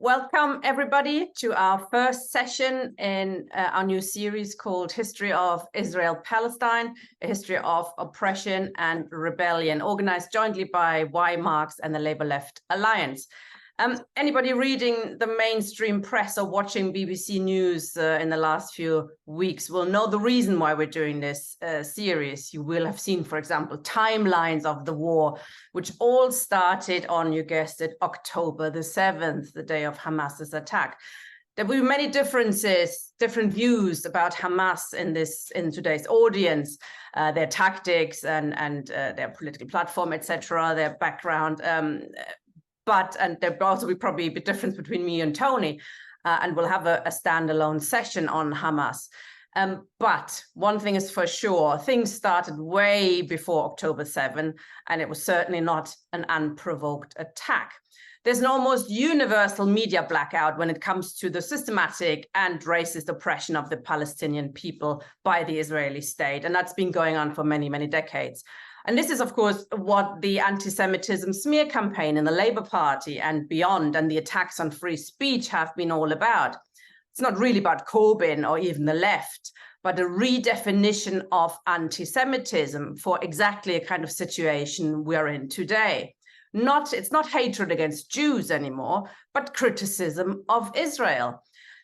Welcome, everybody, to our first session in our new series called History of Israel-Palestine, a history of oppression and rebellion, organized jointly by Y Marx and the Labour Left Alliance. Anybody reading the mainstream press or watching BBC News in the last few weeks will know the reason why we're doing this series. You will have seen, for example, timelines of the war, which all started on, you guessed it, October the 7th, the day of Hamas's attack. There will be many differences, different views about Hamas in today's audience, their tactics and their political platform, etc., their background. And there will also be probably a bit difference between me and Tony, and we'll have a standalone session on Hamas. But one thing is for sure, things started way before October 7, and it was certainly not an unprovoked attack. There's an almost universal media blackout when it comes to the systematic and racist oppression of the Palestinian people by the Israeli state, and that's been going on for many, many decades. And this is, of course, what the anti-Semitism smear campaign in the Labour Party and beyond, and the attacks on free speech have been all about. It's not really about Corbyn or even the left, but a redefinition of anti-Semitism for exactly a kind of situation we're in today. It's not hatred against Jews anymore, but criticism of Israel.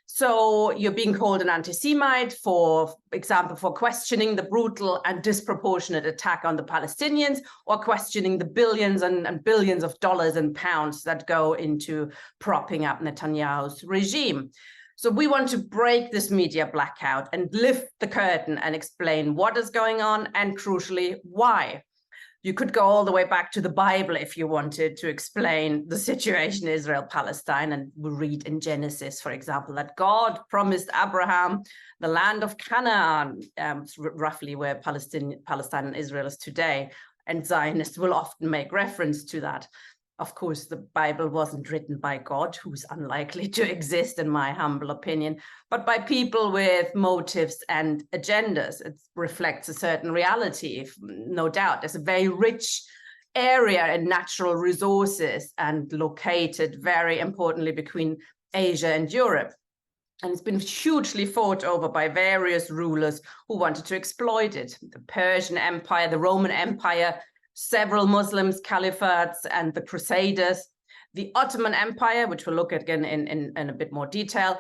So you're being called an anti-Semite, for example, for questioning the brutal and disproportionate attack on the Palestinians, or questioning the billions and billions of dollars and pounds that go into propping up Netanyahu's regime. So we want to break this media blackout and lift the curtain and explain what is going on and, crucially, why. You could go all the way back to the Bible if you wanted to explain the situation in Israel-Palestine, and we read in Genesis, for example, that God promised Abraham the land of Canaan, roughly where Palestine and Israel is today, and Zionists will often make reference to that. Of course, the Bible wasn't written by God, who's unlikely to exist, in my humble opinion, but by people with motives and agendas. It reflects a certain reality, no doubt. There's a very rich area in natural resources and located, very importantly, between Asia and Europe. And it's been hugely fought over by various rulers who wanted to exploit it. The Persian Empire, the Roman Empire, several Muslims, caliphates, and the Crusaders. The Ottoman Empire, which we'll look at again in a bit more detail,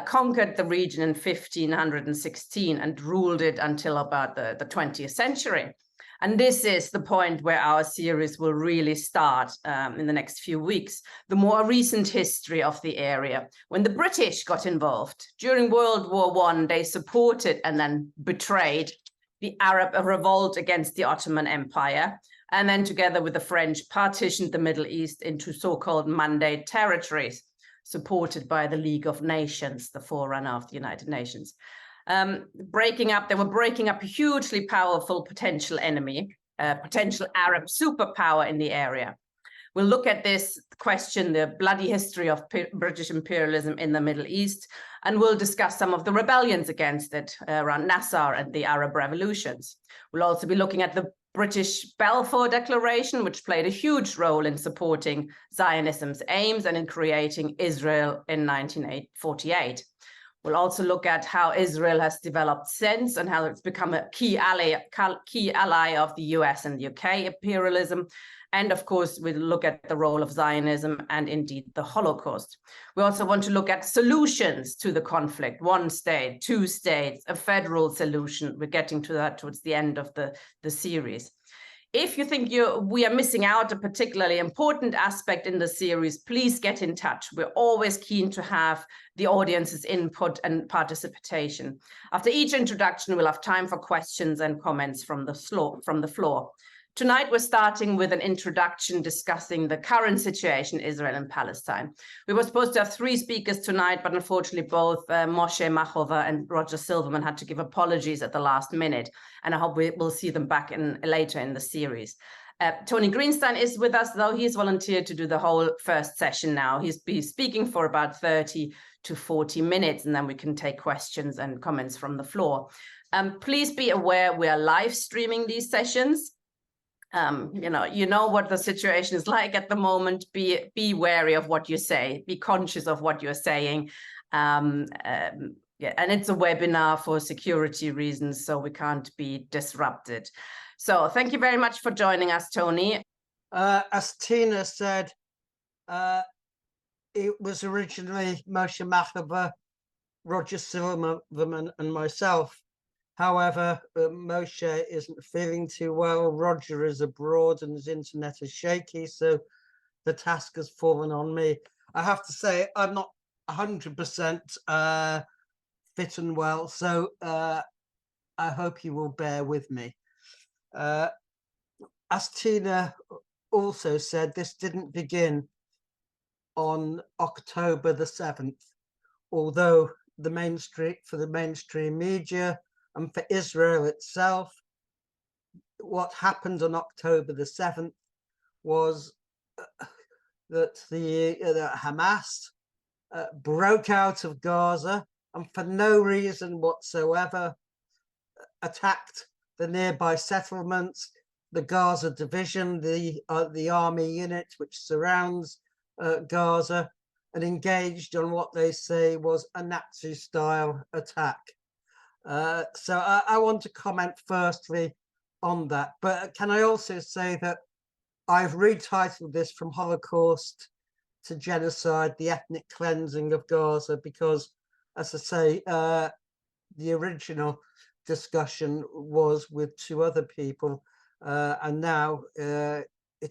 conquered the region in 1516 and ruled it until about the 20th century. And this is the point where our series will really start in the next few weeks, the more recent history of the area. When the British got involved during World War I, they supported and then betrayed the Arab revolt against the Ottoman Empire, and then together with the French partitioned the Middle East into so-called Mandate territories, supported by the League of Nations, the forerunner of the United Nations. They were breaking up a hugely powerful potential enemy, potential Arab superpower in the area. We'll look at this question, the bloody history of British imperialism in the Middle East, and we'll discuss some of the rebellions against it around Nasser and the Arab revolutions. We'll also be looking at the British Balfour Declaration, which played a huge role in supporting Zionism's aims and in creating Israel in 1948. We'll also look at how Israel has developed since and how it's become a key ally of the US and the UK imperialism. And of course, we'll look at the role of Zionism and indeed the Holocaust. We also want to look at solutions to the conflict: one state, two states, a federal solution. We're getting to that towards the end of the series. If you think we are missing out a particularly important aspect in the series, please get in touch. We're always keen to have the audience's input and participation. After each introduction, we'll have time for questions and comments from the floor. Tonight, we're starting with an introduction discussing the current situation in Israel and Palestine. We were supposed to have 3 speakers tonight, but unfortunately both Moshe Machova and Roger Silverman had to give apologies at the last minute, and I hope we'll see them back later in the series. Tony Greenstein is with us, though he's volunteered to do the whole first session now. He's speaking for about 30 to 40 minutes, and then we can take questions and comments from the floor. Please be aware we are live streaming these sessions. You know what the situation is like at the moment. Be wary of what you say. Be conscious of what you're saying. Yeah, and it's a webinar for security reasons, so we can't be disrupted. So thank you very much for joining us, Tony. As Tina said, it was originally Moshe Machava, Roger Silverman, and myself. However, Moshe isn't feeling too well. Roger is abroad and his internet is shaky, so the task has fallen on me. I have to say, I'm not 100% fit and well, so I hope you will bear with me. As Tina also said, this didn't begin on October the 7th, although the mainstream media and for Israel itself, what happened on October the 7th was that the Hamas broke out of Gaza and for no reason whatsoever attacked the nearby settlements, the Gaza division, the army unit which surrounds Gaza, and engaged on what they say was a Nazi-style attack. So I want to comment firstly on that, but can I also say that I've retitled this From Holocaust to Genocide, the Ethnic Cleansing of Gaza, because, as I say, the original discussion was with two other people, and now it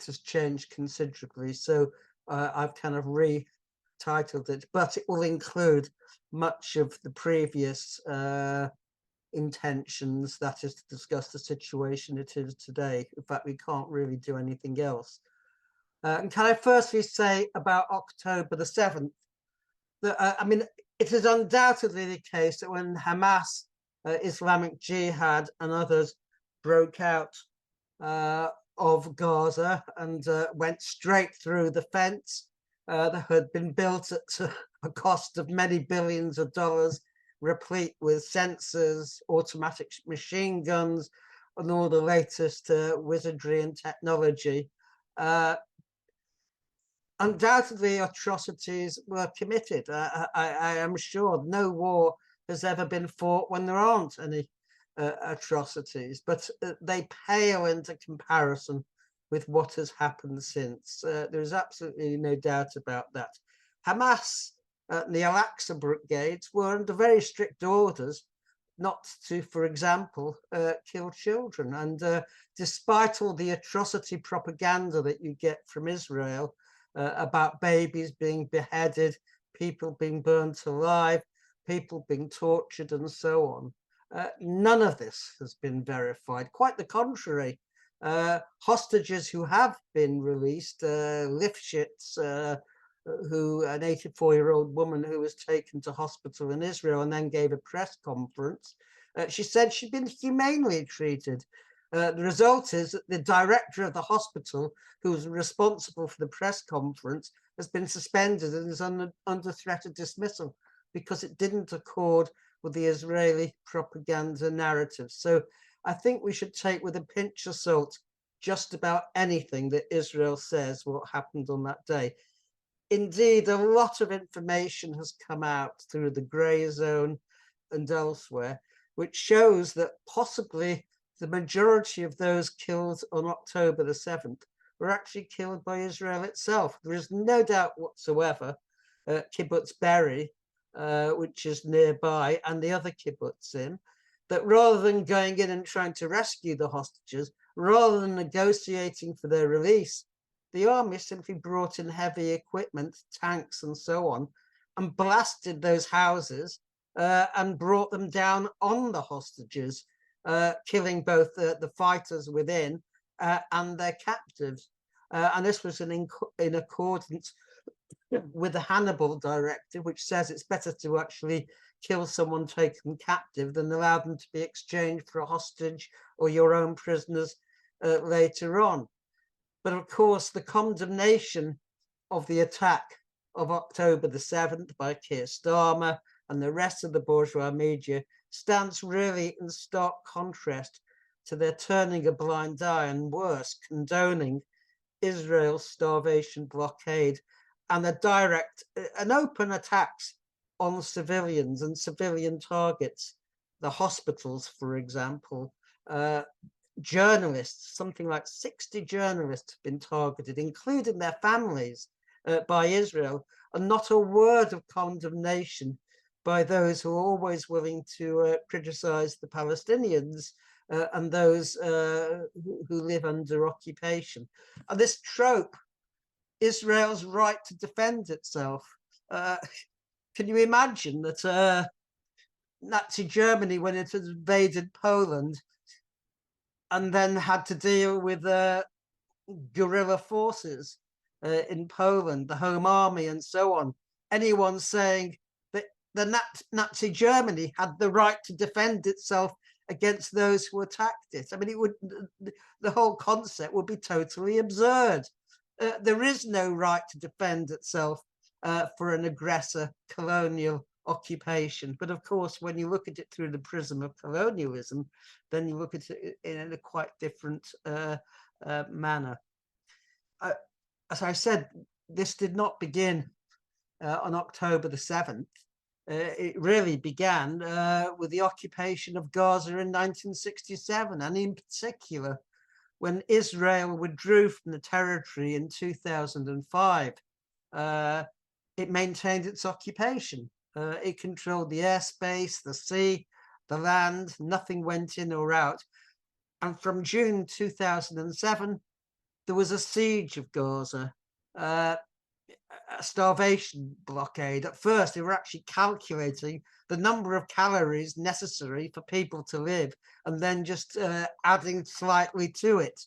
has changed considerably. So I've kind of retitled it, but it will include much of the previous intentions, that is to discuss the situation it is today. In fact, we can't really do anything else. And can I firstly say about October the 7th, that I mean, it is undoubtedly the case that when Hamas, Islamic Jihad and others broke out of Gaza and went straight through the fence that had been built at a cost of many billions of dollars, replete with sensors, automatic machine guns, and all the latest wizardry and technology. Undoubtedly, atrocities were committed. I am sure no war has ever been fought when there aren't any atrocities, but they pale into comparison with what has happened since. There's absolutely no doubt about that. Hamas, the Al-Aqsa brigades were under very strict orders not to, for example, kill children. And despite all the atrocity propaganda that you get from Israel about babies being beheaded, people being burnt alive, people being tortured and so on, none of this has been verified. Quite the contrary. Hostages who have been released, Lifshitz, who an 84-year-old woman who was taken to hospital in Israel and then gave a press conference, she said she'd been humanely treated. The result is that the director of the hospital, who was responsible for the press conference, has been suspended and is under threat of dismissal because it didn't accord with the Israeli propaganda narrative. So I think we should take with a pinch of salt just about anything that Israel says what happened on that day. Indeed, a lot of information has come out through the grey zone and elsewhere, which shows that possibly the majority of those killed on October the 7th were actually killed by Israel itself. There is no doubt whatsoever Kibbutz Be'eri, which is nearby, and the other kibbutzim, that rather than going in and trying to rescue the hostages, rather than negotiating for their release, the army simply brought in heavy equipment, tanks and so on, and blasted those houses and brought them down on the hostages, killing both the fighters within and their captives. And this was in accordance with the Hannibal Directive, which says it's better to actually kill someone taken captive than allow them to be exchanged for a hostage or your own prisoners later on. But of course, the condemnation of the attack of October the 7th by Keir Starmer and the rest of the bourgeois media stands really in stark contrast to their turning a blind eye and worse, condoning Israel's starvation blockade and an open attacks on civilians and civilian targets, the hospitals, for example. Journalists, something like 60 journalists have been targeted, including their families, by Israel, and not a word of condemnation by those who are always willing to criticize the Palestinians and those who live under occupation. And this trope, Israel's right to defend itself. Can you imagine that Nazi Germany, when it had invaded Poland and then had to deal with guerrilla forces in Poland, the Home Army and so on, anyone saying that the Nazi Germany had the right to defend itself against those who attacked it? I mean, the whole concept would be totally absurd. There is no right to defend itself for an aggressor colonial occupation. But of course, when you look at it through the prism of colonialism, then you look at it in a quite different manner. As I said, this did not begin on October the 7th. It really began with the occupation of Gaza in 1967, and in particular, when Israel withdrew from the territory in 2005, it maintained its occupation. It controlled the airspace, the sea, the land, nothing went in or out. And from June 2007, there was a siege of Gaza, a starvation blockade. At first, they were actually calculating the number of calories necessary for people to live, and then just adding slightly to it.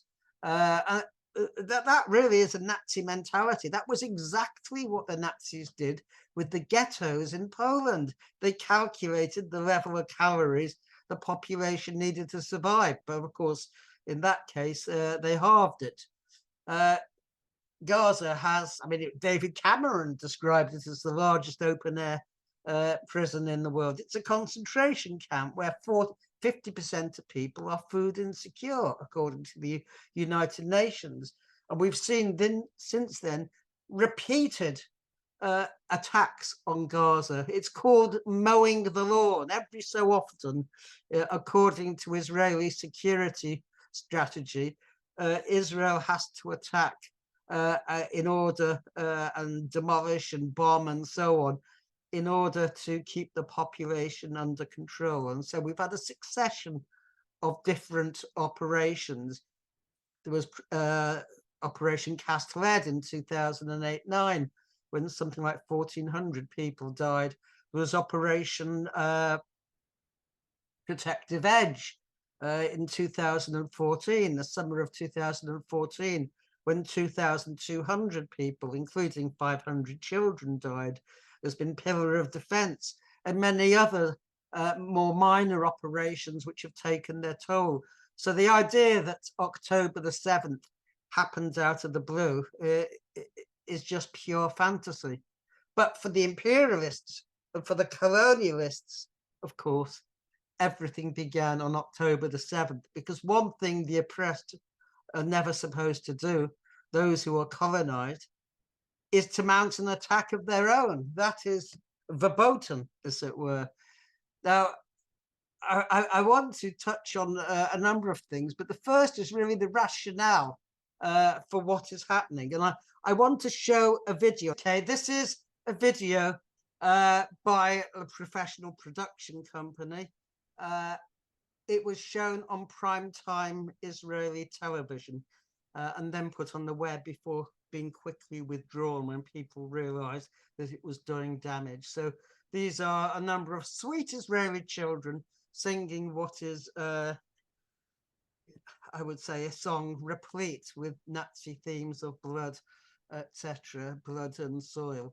That really is a Nazi mentality. That was exactly what the Nazis did with the ghettos in Poland. They calculated the level of calories the population needed to survive. But of course, in that case, they halved it. Gaza has, I mean, David Cameron described it as the largest open-air prison in the world. It's a concentration camp where 50% of people are food insecure, according to the United Nations. And we've seen since then repeated attacks on Gaza. It's called mowing the lawn. Every so often, according to Israeli security strategy, Israel has to attack in order and demolish and bomb and so on, in order to keep the population under control. And so we've had a succession of different operations. There was Operation Cast Lead in 2008-9, when something like 1,400 people died. There was Operation Protective Edge in 2014, the summer of 2014, when 2,200 people, including 500 children, died. There's been Pillar of Defense and many other more minor operations which have taken their toll. So the idea that October the 7th happened out of the blue is just pure fantasy. But for the imperialists and for the colonialists, of course, everything began on October the 7th, because one thing the oppressed are never supposed to do, those who are colonized, is to mount an attack of their own. That is verboten, as it were. Now, I want to touch on a number of things, but the first is really the rationale for what is happening. And I want to show a video. Okay, this is a video by a professional production company. It was shown on primetime Israeli television and then put on the web before being quickly withdrawn when people realized that it was doing damage. So these are a number of sweet Israeli children singing what is, I would say, a song replete with Nazi themes of blood, etc., blood and soil.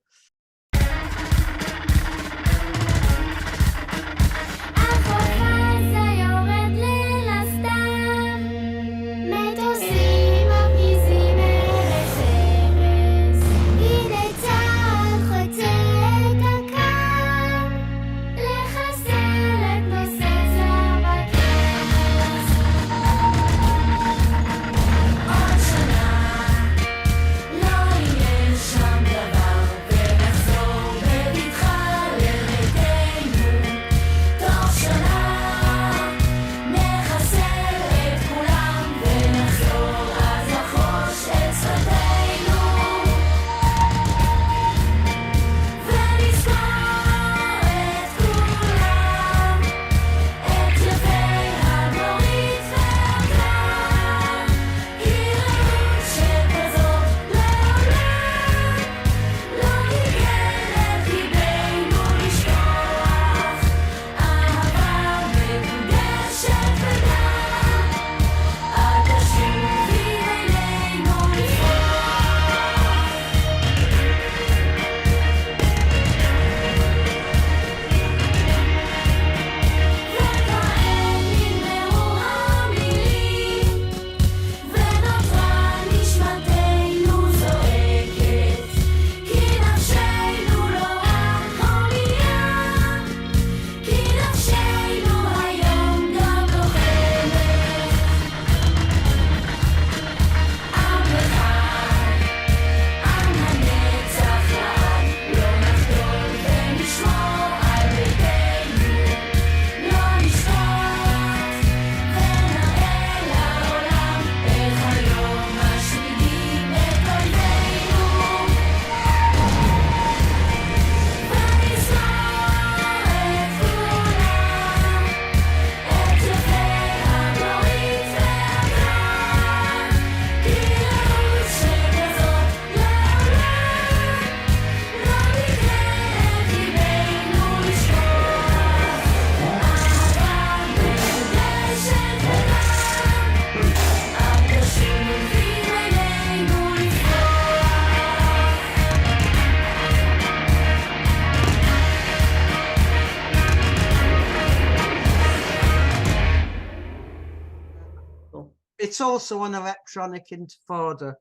It's also an electronic intifada.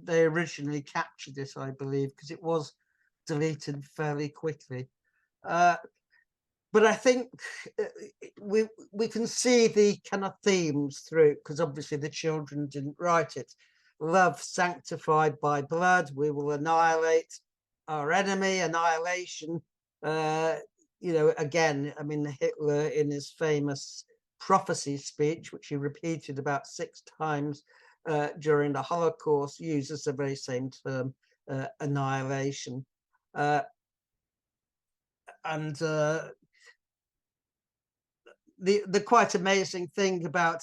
They originally captured it, I believe, because it was deleted fairly quickly. But I think we can see the kind of themes through, because obviously the children didn't write it. Love sanctified by blood, we will annihilate our enemy, annihilation. Again, I mean, Hitler in his famous prophecy speech, which he repeated about 6 times during the Holocaust, uses the very same term, annihilation. The quite amazing thing about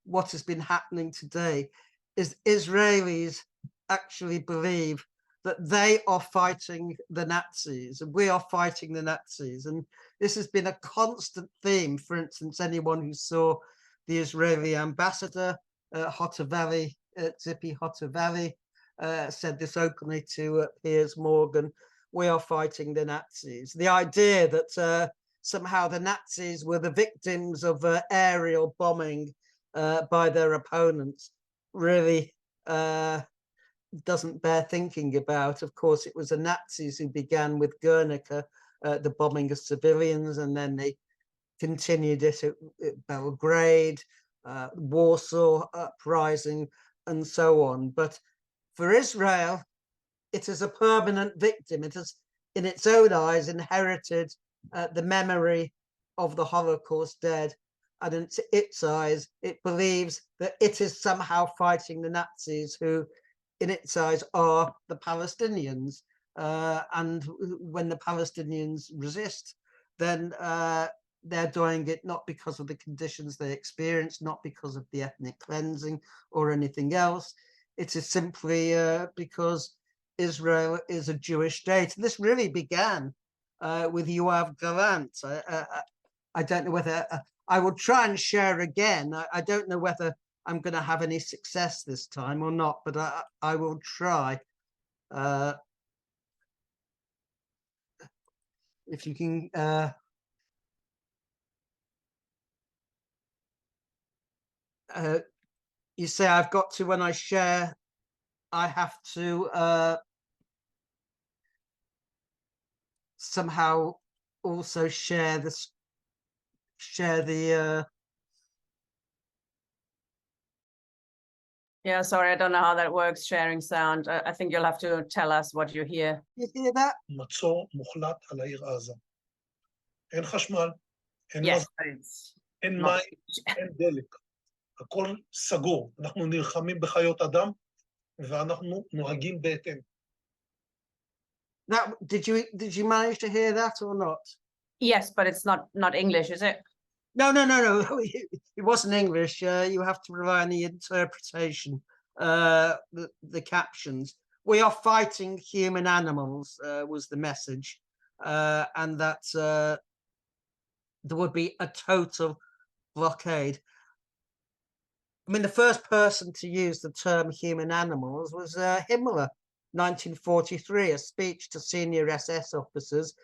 what has been happening today is Israelis actually believe that they are fighting the Nazis and we are fighting the Nazis. And this has been a constant theme. For instance, anyone who saw the Israeli ambassador, Zippy Hotovely, said this openly to Piers Morgan: we are fighting the Nazis. The idea that somehow the Nazis were the victims of aerial bombing by their opponents really doesn't bear thinking about. Of course, it was the Nazis who began with Guernica, the bombing of civilians, and then they continued it at Belgrade, Warsaw Uprising, and so on. But for Israel, it is a permanent victim. It has, in its own eyes, inherited the memory of the Holocaust dead, and in its eyes, it believes that it is somehow fighting the Nazis, who, in its eyes, are the Palestinians. And when the Palestinians resist, then they're doing it not because of the conditions they experience, not because of the ethnic cleansing or anything else. It is simply because Israel is a Jewish state. And this really began with Yoav Gallant. I don't know whether I will try and share again. I don't know whether I'm going to have any success this time or not, but I will try. If you can, you say I've got to, when I share, I have to somehow also share this, Yeah, sorry, I don't know how that works, sharing sound. I think you'll have to tell us what you hear. You hear that? מצור מוחלט על העיר עזה. אין חשמל, אין Yes, מזון, but it's אין not. מים, אין דלק. הכל סגור. אנחנו נלחמים בחיות אדם, ואנחנו נוהגים בהתאם. That did you manage to hear that or not? Yes, but it's not English, is it? No. It wasn't English. You have to rely on the interpretation, the captions. We are fighting human animals, was the message, and that there would be a total blockade. I mean, the first person to use the term human animals was Himmler, 1943, a speech to senior SS officers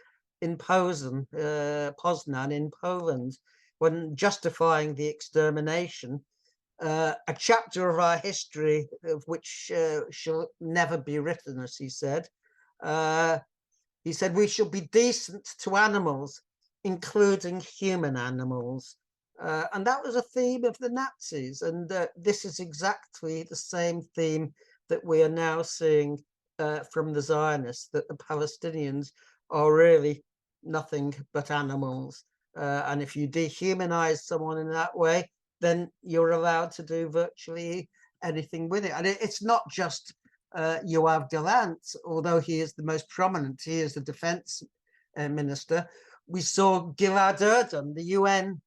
in Poznan in Poland, when justifying the extermination. A chapter of our history of which shall never be written, as he said. He said, we shall be decent to animals, including human animals. And that was a theme of the Nazis. And this is exactly the same theme that we are now seeing from the Zionists, that the Palestinians are really nothing but animals. And if you dehumanize someone in that way, then you're allowed to do virtually anything with it. And it's not just Yoav Gallant, although he is the most prominent. He is the defense minister. We saw Gilad Erdan, the UN,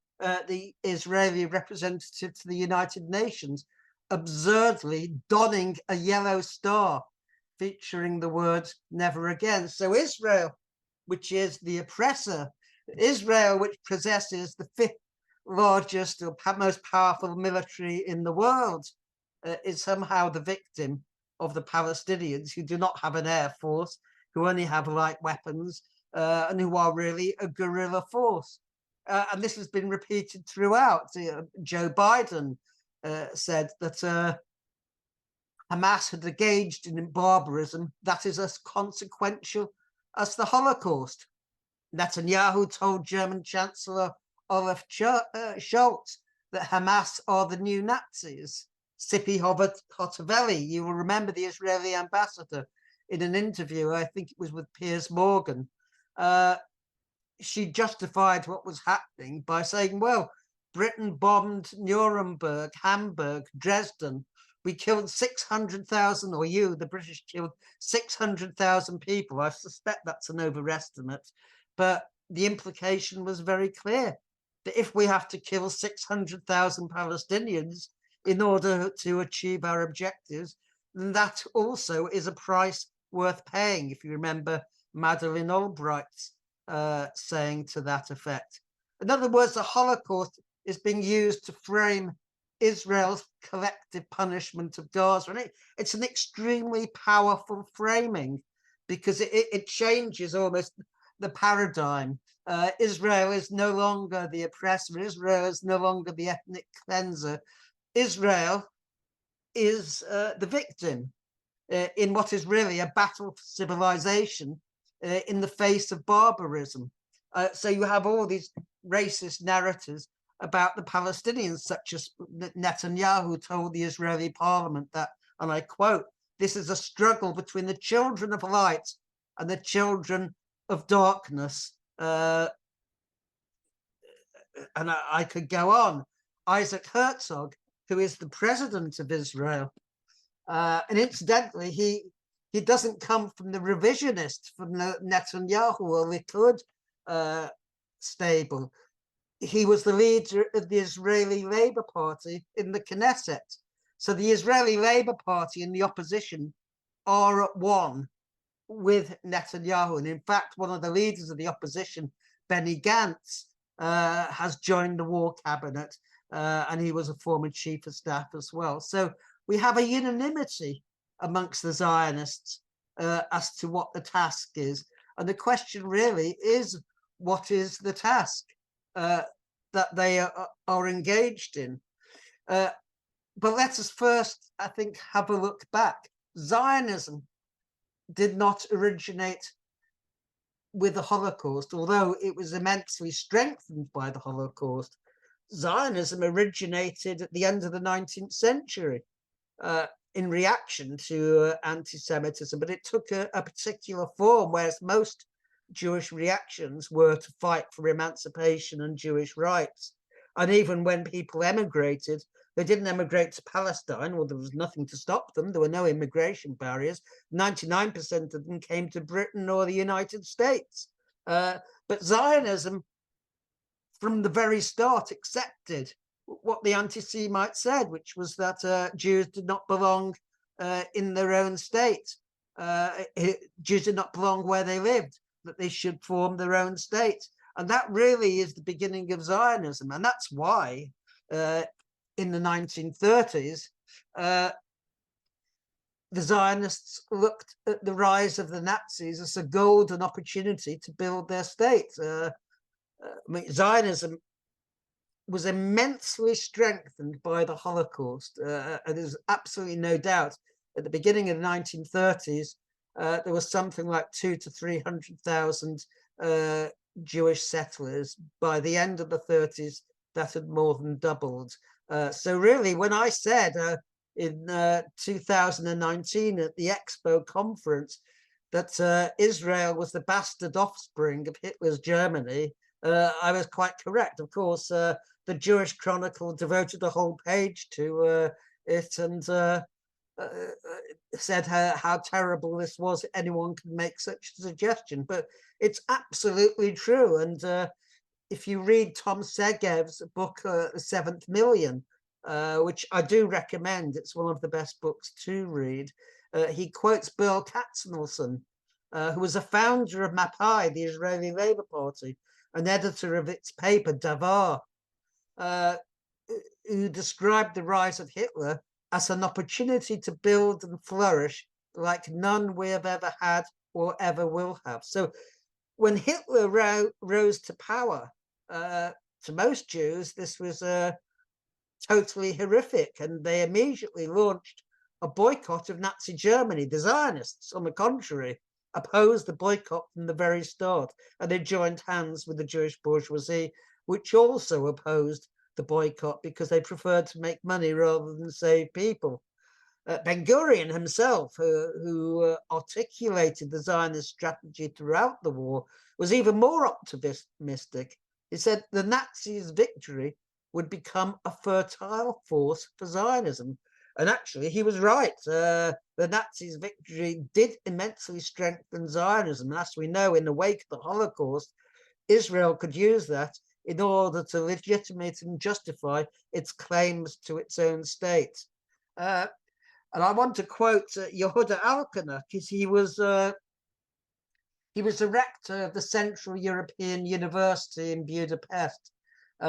the Israeli representative to the United Nations, absurdly donning a yellow star featuring the words "never again." So Israel, which is the oppressor, Israel, which possesses the 5th largest or most powerful military in the world, is somehow the victim of the Palestinians, who do not have an air force, who only have light weapons, and who are really a guerrilla force. and this has been repeated throughout. Joe Biden said that Hamas had engaged in barbarism that is as consequential as the Holocaust. Netanyahu told German Chancellor Olaf Scholz that Hamas are the new Nazis. Sipi Hotavelli, you will remember the Israeli ambassador in an interview, I think it was with Piers Morgan, she justified what was happening by saying, well, Britain bombed Nuremberg, Hamburg, Dresden. We killed 600,000, or you, the British, killed 600,000 people. I suspect that's an overestimate, but the implication was very clear that if we have to kill 600,000 Palestinians in order to achieve our objectives, then that also is a price worth paying, if you remember Madeleine Albright's saying to that effect. In other words, the Holocaust is being used to frame Israel's collective punishment of Gaza. And it's an extremely powerful framing because it changes almost the paradigm. Israel is no longer the oppressor. Israel is no longer the ethnic cleanser. Israel is the victim in what is really a battle for civilization in the face of barbarism. So you have all these racist narratives about the Palestinians, such as Netanyahu told the Israeli parliament that, and I quote, "This is a struggle between the children of light and the children of darkness." And I could go on. Isaac Herzog, who is the president of Israel, and incidentally, he doesn't come from the revisionist, from the Netanyahu or Likud stable. He was the leader of the Israeli Labour Party in the Knesset. So the Israeli Labour Party and the opposition are at one with Netanyahu. And in fact, one of the leaders of the opposition, Benny Gantz, has joined the war cabinet, and he was a former chief of staff as well. So we have a unanimity amongst the Zionists as to what the task is. And the question really is, what is the task that they are engaged in? But let us first, I think, have a look back. Zionism did not originate with the Holocaust, although it was immensely strengthened by the Holocaust. Zionism originated at the end of the 19th century in reaction to anti-Semitism, but it took a particular form, whereas most Jewish reactions were to fight for emancipation and Jewish rights. And even when people emigrated, they didn't emigrate to Palestine, well, there was nothing to stop them. There were no immigration barriers. 99% of them came to Britain or the United States. But Zionism, from the very start, accepted what the anti-Semite said, which was that Jews did not belong in their own state. Jews did not belong where they lived, that they should form their own state. And that really is the beginning of Zionism. And that's why in the 1930s, the Zionists looked at the rise of the Nazis as a golden opportunity to build their state. Zionism was immensely strengthened by the Holocaust. And there's absolutely no doubt at the beginning of the 1930s, there was something like 200,000 to 300,000 Jewish settlers. By the end of the 30s, that had more than doubled. So really, when I said in 2019 at the Expo conference that Israel was the bastard offspring of Hitler's Germany, I was quite correct. Of course, the Jewish Chronicle devoted a whole page to it and said how terrible this was. Anyone could make such a suggestion, but it's absolutely true. And if you read Tom Segev's book, The Seventh Million, which I do recommend, it's one of the best books to read, he quotes Burl Katznelson, who was a founder of Mapai, the Israeli Labour Party, an editor of its paper, Davar, who described the rise of Hitler as an opportunity to build and flourish like none we have ever had or ever will have. So when Hitler rose to power, to most Jews, this was totally horrific, and they immediately launched a boycott of Nazi Germany. The Zionists, on the contrary, opposed the boycott from the very start, and they joined hands with the Jewish bourgeoisie, which also opposed the boycott because they preferred to make money rather than save people. Ben-Gurion himself, who articulated the Zionist strategy throughout the war, was even more optimistic. He said the Nazis' victory would become a fertile force for Zionism. And actually, he was right. The Nazis' victory did immensely strengthen Zionism. And as we know, in the wake of the Holocaust, Israel could use that in order to legitimate and justify its claims to its own state. And I want to quote Yehuda Alkanuk, because he was the rector of the Central European University in Budapest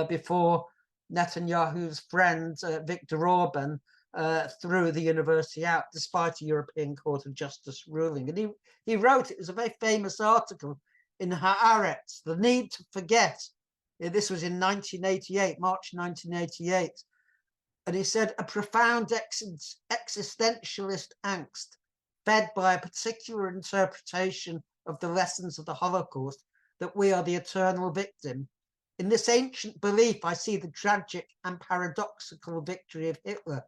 before Netanyahu's friend Viktor Orban threw the university out, despite a European Court of Justice ruling. And he wrote, it was a very famous article in Haaretz, The Need to Forget. This was in 1988, March 1988. And he said, a profound existentialist angst fed by a particular interpretation of the lessons of the Holocaust, that we are the eternal victim. In this ancient belief, I see the tragic and paradoxical victory of Hitler.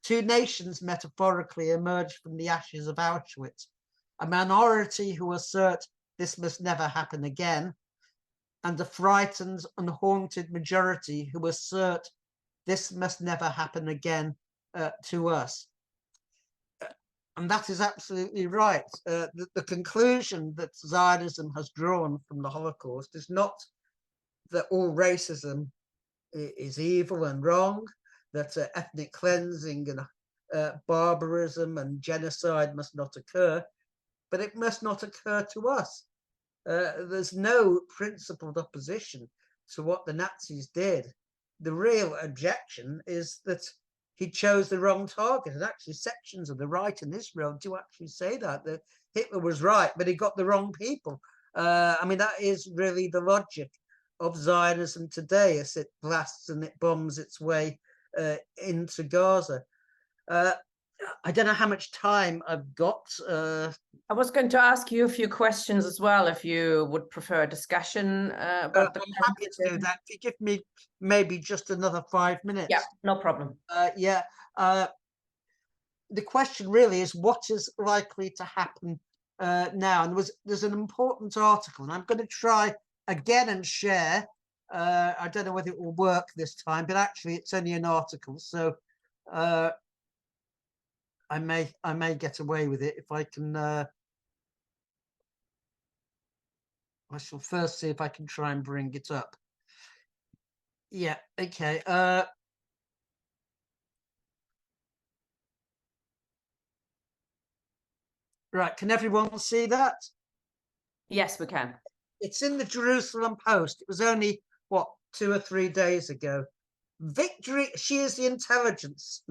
Two nations metaphorically emerged from the ashes of Auschwitz, a minority who assert this must never happen again, and a frightened and haunted majority who assert this must never happen again to us. And that is absolutely right. The conclusion that Zionism has drawn from the Holocaust is not that all racism is evil and wrong, that ethnic cleansing and barbarism and genocide must not occur, but it must not occur to us. There's no principled opposition to what the Nazis did. The real objection is that he chose the wrong target. And actually, sections of the right in Israel do actually say that Hitler was right, but he got the wrong people. I mean, that is really the logic of Zionism today as it blasts and it bombs its way into Gaza. I don't know how much time I've got. I was going to ask you a few questions as well, if you would prefer a discussion about the. I'm happy to do that. If you give me maybe just another 5 minutes. Yeah, no problem. The question really is, what is likely to happen now? And there's an important article, and I'm going to try again and share. I don't know whether it will work this time, but actually it's only an article, so I may get away with it if I can. I shall first see if I can try and bring it up. Yeah, okay. Right, can everyone see that? Yes, we can. It's in the Jerusalem Post. It was only, what, 2 or 3 days ago. Victory, she is the intelligence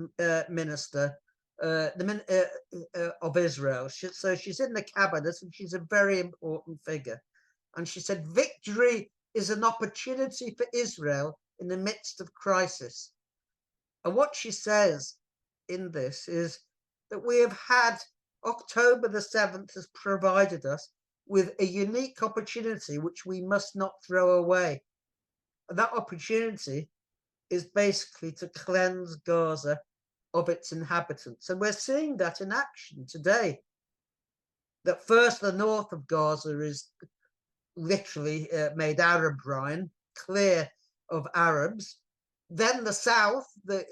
minister of Israel. So she's in the cabinet and she's a very important figure. And she said, victory is an opportunity for Israel in the midst of crisis. And what she says in this is that we have had October the 7th has provided us with a unique opportunity which we must not throw away. And that opportunity is basically to cleanse Gaza of its inhabitants. And we're seeing that in action today. That first, the north of Gaza is literally made Arab brine, clear of Arabs. Then the south, the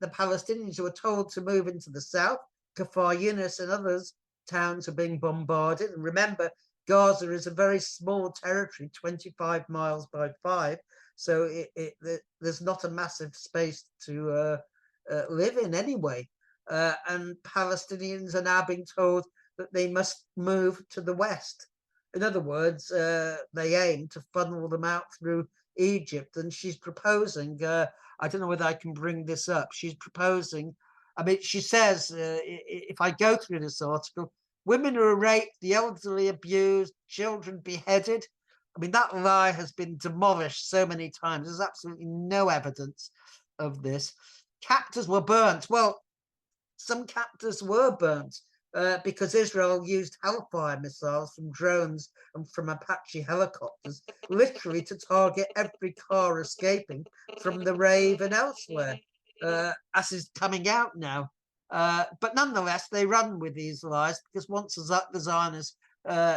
Palestinians who are told to move into the south, Kfar Yunus and others towns are being bombarded. And remember, Gaza is a very small territory, 25 miles by 5. So there's not a massive space to live in anyway. And Palestinians are now being told that they must move to the west. In other words, they aim to funnel them out through Egypt. And she's proposing, I don't know whether I can bring this up. She's proposing, I mean, she says, if I go through this article, women are raped, the elderly abused, children beheaded. I mean, that lie has been demolished so many times. There's absolutely no evidence of this. Captors were burnt. Well, some captors were burnt because Israel used Hellfire missiles from drones and from Apache helicopters, literally to target every car escaping from the rave and elsewhere, as is coming out now. But nonetheless, they run with these lies because once the Zionists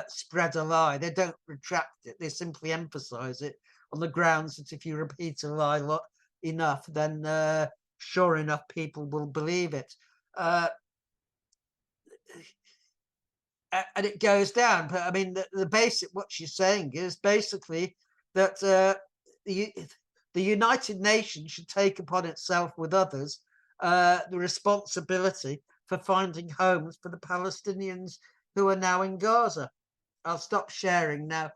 spread a lie, they don't retract it. They simply emphasize it on the grounds that if you repeat a lie enough, then sure enough, people will believe it. And it goes down. But I mean, the basic, what she's saying is basically that the United Nations should take upon itself with others the responsibility for finding homes for the Palestinians who are now in Gaza. I'll stop sharing now.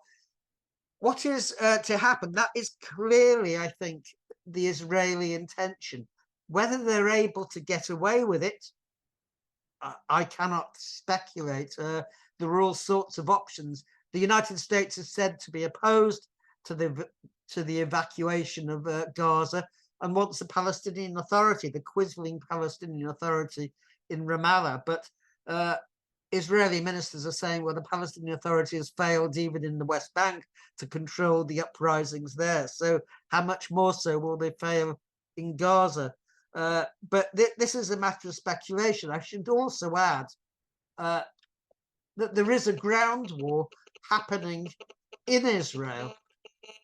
What is to happen? That is clearly, I think, the Israeli intention. Whether they're able to get away with it, I cannot speculate. There are all sorts of options. The United States is said to be opposed to the evacuation of Gaza and wants the Palestinian Authority, the quisling Palestinian Authority in Ramallah. But Israeli ministers are saying, well, the Palestinian Authority has failed even in the West Bank to control the uprisings there. So how much more so will they fail in Gaza? But this is a matter of speculation. I should also add that there is a ground war happening in Israel.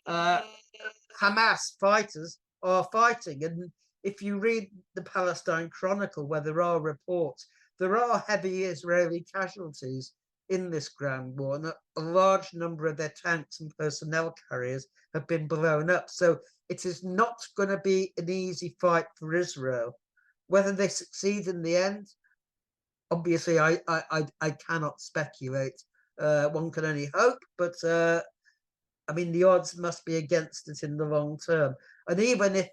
Hamas fighters are fighting. And if you read the Palestine Chronicle, where there are reports, there are heavy Israeli casualties in this ground war, and a large number of their tanks and personnel carriers have been blown up. So it is not going to be an easy fight for Israel. Whether they succeed in the end, obviously, I cannot speculate. One can only hope, but I mean, the odds must be against it in the long term. And even if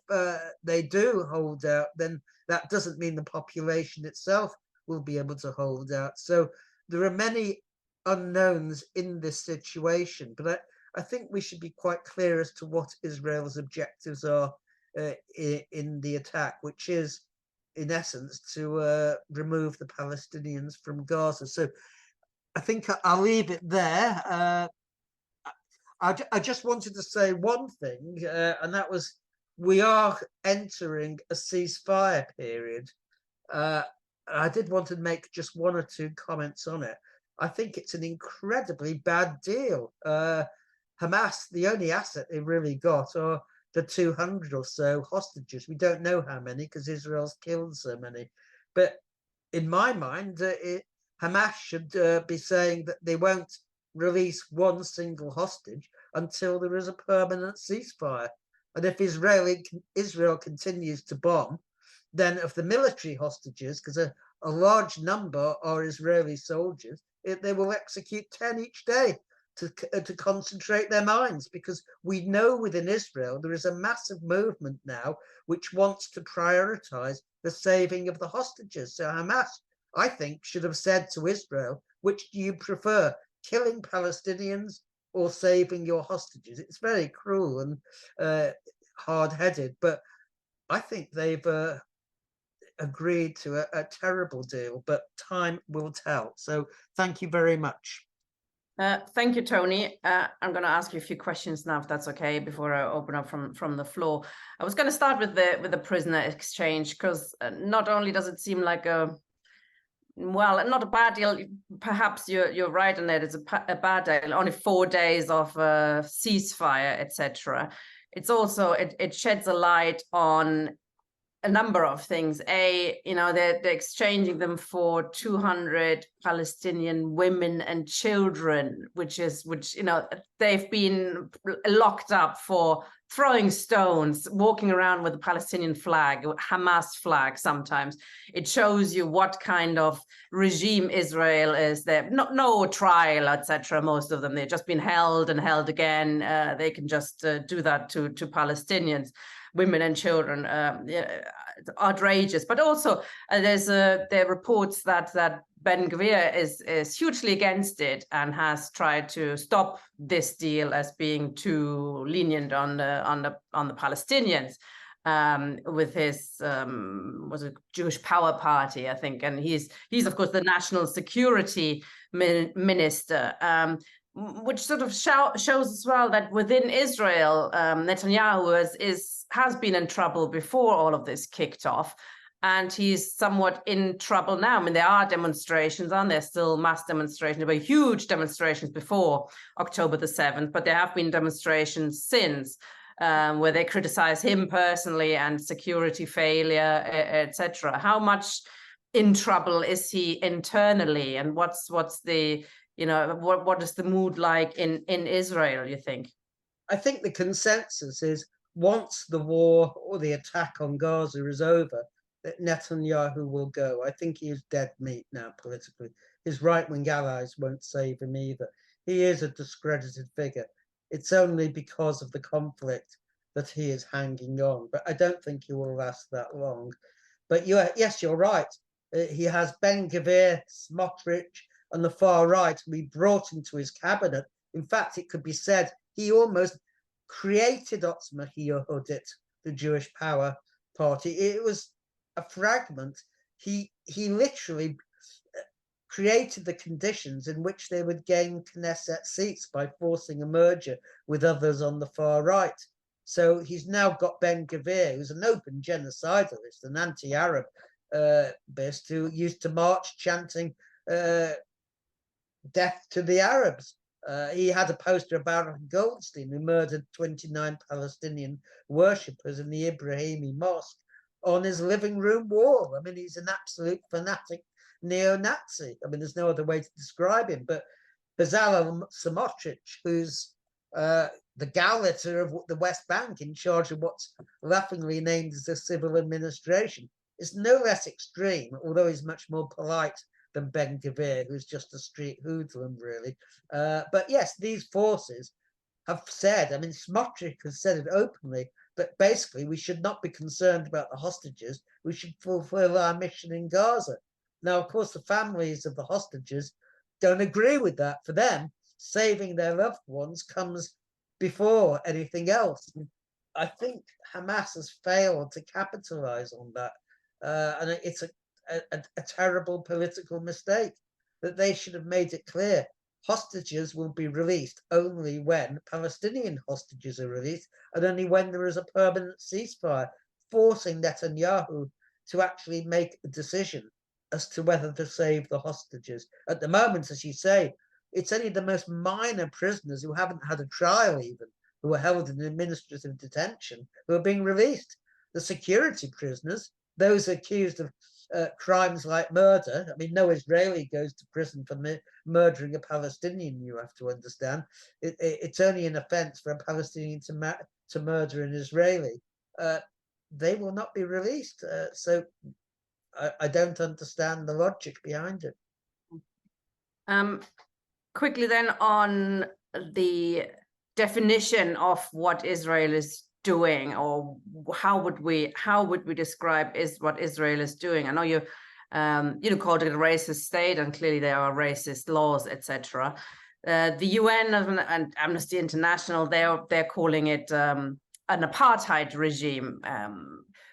they do hold out, then that doesn't mean the population itself will be able to hold out. So there are many unknowns in this situation, but I think we should be quite clear as to what Israel's objectives are in the attack, which is, in essence, to remove the Palestinians from Gaza. So I think I'll leave it there. I just wanted to say one thing, and that was we are entering a ceasefire period. I did want to make just one or two comments on it. I think it's an incredibly bad deal. Hamas, the only asset they really got are the 200 or so hostages. We don't know how many because Israel's killed so many. But in my mind, Hamas should be saying that they won't release one single hostage until there is a permanent ceasefire. And if Israel continues to bomb, then of the military hostages, because a large number are Israeli soldiers, they will execute 10 each day to concentrate their minds, because we know within Israel there is a massive movement now which wants to prioritize the saving of the hostages. So Hamas, I think, should have said to Israel, which do you prefer, killing Palestinians or saving your hostages? It's very cruel and hard-headed, but I think they've agreed to a terrible deal, but time will tell. So thank you very much. Thank you, Tony. I'm going to ask you a few questions now, if that's okay, before I open up from the floor. I was going to start with the prisoner exchange, because not only does it seem like well, not a bad deal. Perhaps you're right in that it's a bad deal. Only 4 days of ceasefire, etc. It's also it sheds a light on a number of things. They're exchanging them for 200 Palestinian women and children, which they've been locked up for throwing stones, walking around with a Palestinian flag, Hamas flag. Sometimes it shows you what kind of regime Israel is. There, no trial, etc. Most of them, they've just been held and held again. They can just do that to Palestinians, women and children. outrageous. But also there are reports that Ben-Gvir is hugely against it and has tried to stop this deal as being too lenient on the Palestinians. With his was a Jewish Power Party, I think, and he's of course the national security minister, which sort of shows as well that within Israel, Netanyahu has been in trouble before all of this kicked off, and he's somewhat in trouble now. I mean, there are demonstrations, aren't there? Still mass demonstrations. There were huge demonstrations before October the 7th, but there have been demonstrations since. Where they criticize him personally and security failure, etc. How much in trouble is he internally, and what's the what is the mood like in Israel, you think? I think the consensus is once the war or the attack on Gaza is over, that Netanyahu will go. I think he is dead meat now politically. His right-wing allies won't save him either. He is a discredited figure. It's only because of the conflict that he is hanging on. But I don't think he will last that long. But yes, you're right. He has Ben-Gvir, Smotrich, and the far right we brought into his cabinet. In fact, it could be said he almost created Otzma Yehudit, the Jewish Power Party. It was a fragment. He literally created the conditions in which they would gain Knesset seats by forcing a merger with others on the far right. So he's now got Ben-Gvir, who's an open genocidalist, an anti-Arab beast who used to march chanting death to the Arabs. He had a poster about Goldstein, who murdered 29 Palestinian worshippers in the Ibrahimi Mosque, on his living room wall. I mean, he's an absolute fanatic neo-Nazi. I mean, there's no other way to describe him. But Bezalel Smotrich, who's the Gauleiter of the West Bank, in charge of what's laughingly named as the civil administration, is no less extreme, although he's much more polite than Ben-Gvir, who's just a street hoodlum, really. But yes, these forces have said, I mean, Smotrich has said it openly, that basically we should not be concerned about the hostages, we should fulfill our mission in Gaza. Now, of course, the families of the hostages don't agree with that. For them, saving their loved ones comes before anything else. I think Hamas has failed to capitalize on that. And it's a terrible political mistake that they should have made it clear. Hostages will be released only when Palestinian hostages are released and only when there is a permanent ceasefire, forcing Netanyahu to actually make a decision as to whether to save the hostages. At the moment, as you say, it's only the most minor prisoners who haven't had a trial even, who are held in administrative detention, who are being released. The security prisoners, those accused of crimes like murder. I mean, no Israeli goes to prison for murdering a Palestinian, you have to understand. It's only an offense for a Palestinian to murder an Israeli. They will not be released. So I don't understand the logic behind it. Quickly then on the definition of what Israel is doing, or how would we describe what Israel is doing? I know you called it a racist state, and clearly there are racist laws, etc. The UN and Amnesty International, they're calling it an apartheid regime,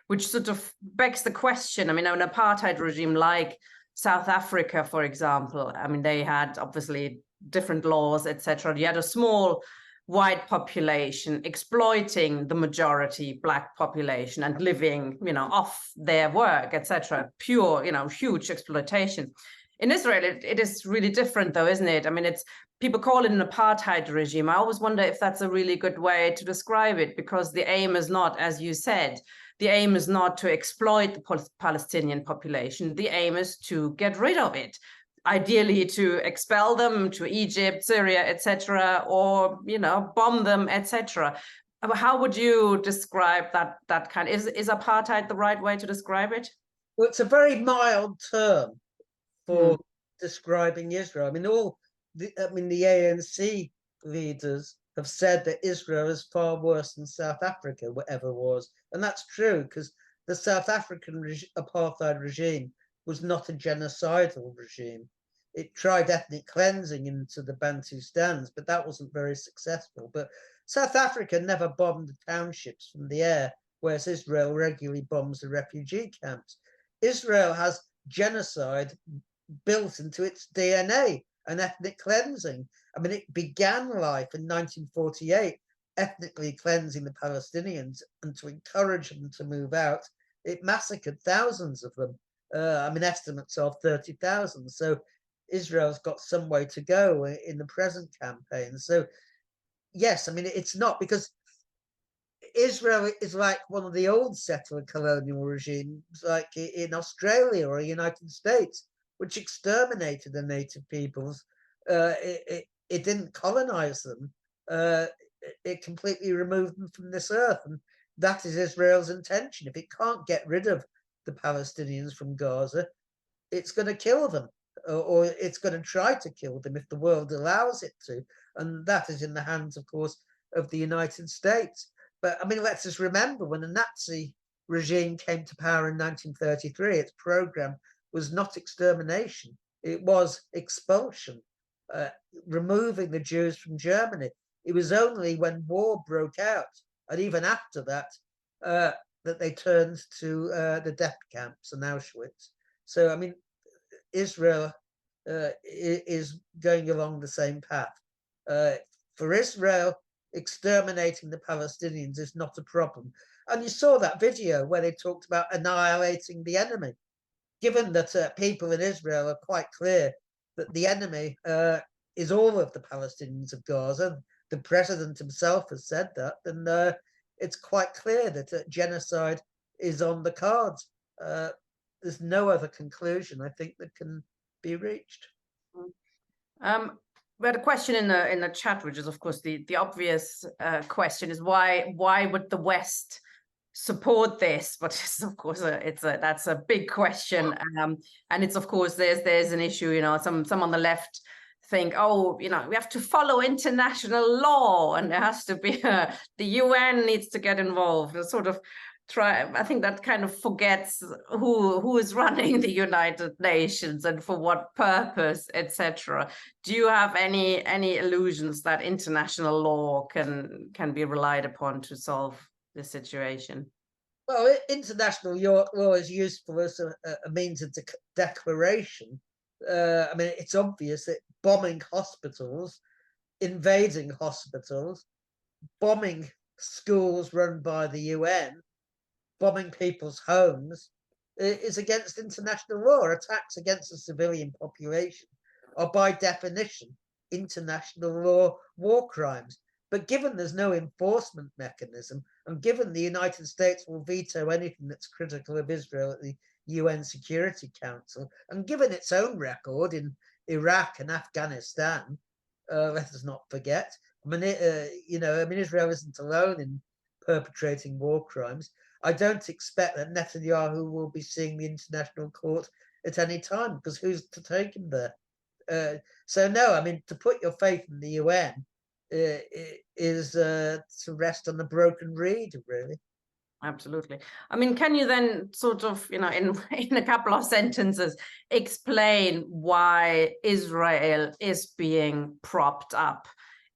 which sort of begs the question. I mean, an apartheid regime like South Africa, for example, I mean, they had obviously different laws, etc. You had a small white population exploiting the majority black population and living, off their work, etc. Pure, huge exploitation. In Israel, it is really different, though, isn't it? I mean, people call it an apartheid regime. I always wonder if that's a really good way to describe it, because the aim is not, as you said, the aim is not to exploit the Palestinian population. The aim is to get rid of it. Ideally to expel them to Egypt, Syria, etc., or bomb them, etc. How would you describe that kind? Is apartheid the right way to describe it? Well, it's a very mild term for describing Israel. I mean, the ANC leaders have said that Israel is far worse than South Africa ever was, and that's true, because the South African apartheid regime was not a genocidal regime. It tried ethnic cleansing into the Bantustans, but that wasn't very successful. But South Africa never bombed the townships from the air, whereas Israel regularly bombs the refugee camps. Israel has genocide built into its DNA and ethnic cleansing. I mean, it began life in 1948, ethnically cleansing the Palestinians, and to encourage them to move out, it massacred thousands of them. I mean, estimates of 30,000. So Israel's got some way to go in the present campaign. So, yes, I mean, it's not because Israel is like one of the old settler colonial regimes, like in Australia or the United States, which exterminated the native peoples. It didn't colonize them. It completely removed them from this earth. And that is Israel's intention. If it can't get rid of the Palestinians from Gaza, it's going to kill them, or it's going to try to kill them if the world allows it to. And that is in the hands, of course, of the United States. But I mean, let's just remember when the Nazi regime came to power in 1933, its program was not extermination, it was expulsion, removing the Jews from Germany. It was only when war broke out, and even after that, that they turned to the death camps and Auschwitz. So, I mean, Israel is going along the same path. For Israel, exterminating the Palestinians is not a problem. And you saw that video where they talked about annihilating the enemy. Given that people in Israel are quite clear that the enemy is all of the Palestinians of Gaza, the president himself has said that, then it's quite clear that genocide is on the cards. There's no other conclusion, I think, that can be reached. We had a question in the chat, which is, of course, the obvious question is why would the West support this? But it's, of course, that's a big question, and it's, of course, there's an issue. You know, some on the left think, oh, you know, we have to follow international law, and there has to be the UN needs to get involved. Sort of I think that kind of forgets who is running the United Nations and for what purpose, etc. Do you have any illusions that international law can be relied upon to solve the situation? Well, international law is useful as a means of declaration. I mean, it's obvious that bombing hospitals, invading hospitals, bombing schools run by the UN, bombing people's homes is against international law. Attacks against the civilian population are by definition international law war crimes. But given there's no enforcement mechanism, and given the United States will veto anything that's critical of Israel at the UN Security Council, and given its own record in Iraq and Afghanistan, let us not forget. I mean, Israel isn't alone in perpetrating war crimes. I don't expect that Netanyahu will be seeing the International Court at any time, because who's to take him there? So no, I mean, to put your faith in the UN is to rest on a broken reed, really. Absolutely. I mean, can you then sort of, you know, in a couple of sentences, explain why Israel is being propped up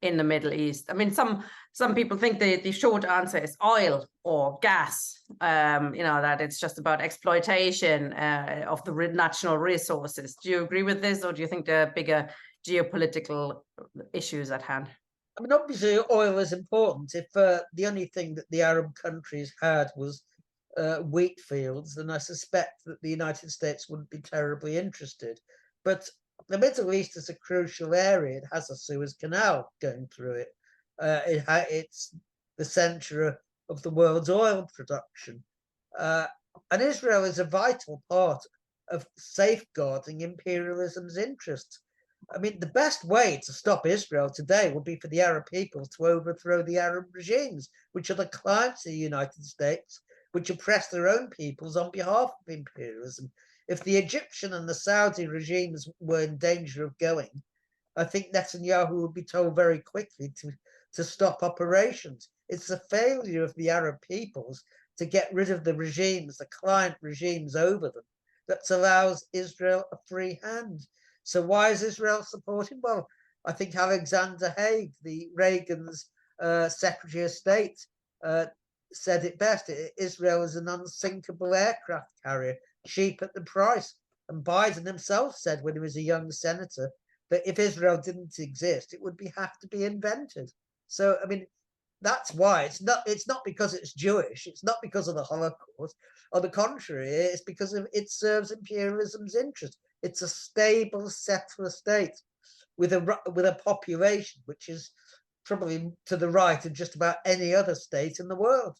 in the Middle East? I mean, some people think the short answer is oil or gas, you know, that it's just about exploitation of the natural resources. Do you agree with this, or do you think there are bigger geopolitical issues at hand? I mean, obviously, oil is important. If the only thing that the Arab countries had was wheat fields, then I suspect that the United States wouldn't be terribly interested. But the Middle East is a crucial area. It has a Suez Canal going through it. It's the center of the world's oil production. And Israel is a vital part of safeguarding imperialism's interests. I mean, the best way to stop Israel today would be for the Arab peoples to overthrow the Arab regimes, which are the clients of the United States, which oppress their own peoples on behalf of imperialism. If the Egyptian and the Saudi regimes were in danger of going, I think Netanyahu would be told very quickly to stop operations. It's the failure of the Arab peoples to get rid of the regimes, the client regimes over them, that allows Israel a free hand. So why is Israel supporting? Well, I think Alexander Haig, Reagan's Secretary of State, said it best. Israel is an unsinkable aircraft carrier, cheap at the price. And Biden himself said when he was a young senator that if Israel didn't exist, it would have to be invented. So, I mean, that's why it's not because it's Jewish. It's not because of the Holocaust. On the contrary, it's because it serves imperialism's interest. It's a stable settler state with a population which is probably to the right of just about any other state in the world.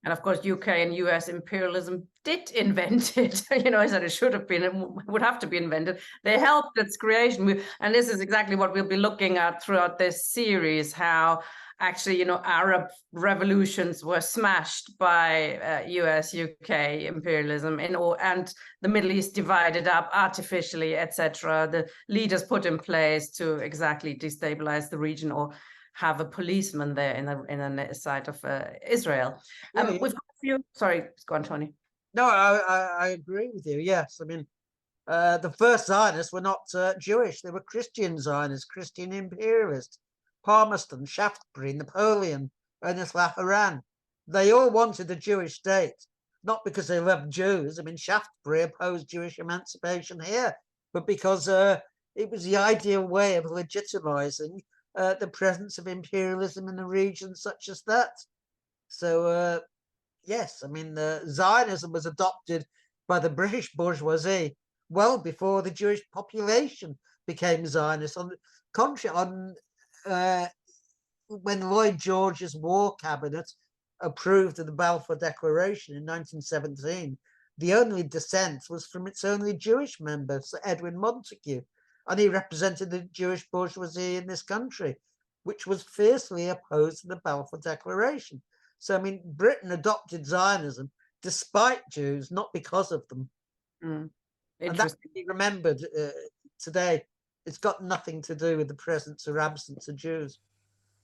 And of course, UK and US imperialism did invent it. I said it should have been, it would have to be invented. They helped its creation. And this is exactly what we'll be looking at throughout this series, how actually, Arab revolutions were smashed by US, UK imperialism, and the Middle East divided up artificially, etc. The leaders put in place to exactly destabilize the region or have a policeman there in the side of Israel. We've got a few. Sorry, go on, Tony. No, I agree with you. Yes, I mean, the first Zionists were not Jewish; they were Christian Zionists, Christian imperialists. Palmerston, Shaftesbury, Napoleon, Ernest Laharan. They all wanted a Jewish state, not because they loved Jews. I mean, Shaftesbury opposed Jewish emancipation here, but because it was the ideal way of legitimizing the presence of imperialism in a region such as that. So, yes, I mean, Zionism was adopted by the British bourgeoisie well before the Jewish population became Zionist. On the contrary, when Lloyd George's war cabinet approved of the Balfour Declaration in 1917, the only dissent was from its only Jewish member, Sir Edwin Montagu, and he represented the Jewish bourgeoisie in this country, which was fiercely opposed to the Balfour Declaration. So, I mean, Britain adopted Zionism despite Jews, not because of them. And that should be remembered today. It's got nothing to do with the presence or absence of Jews.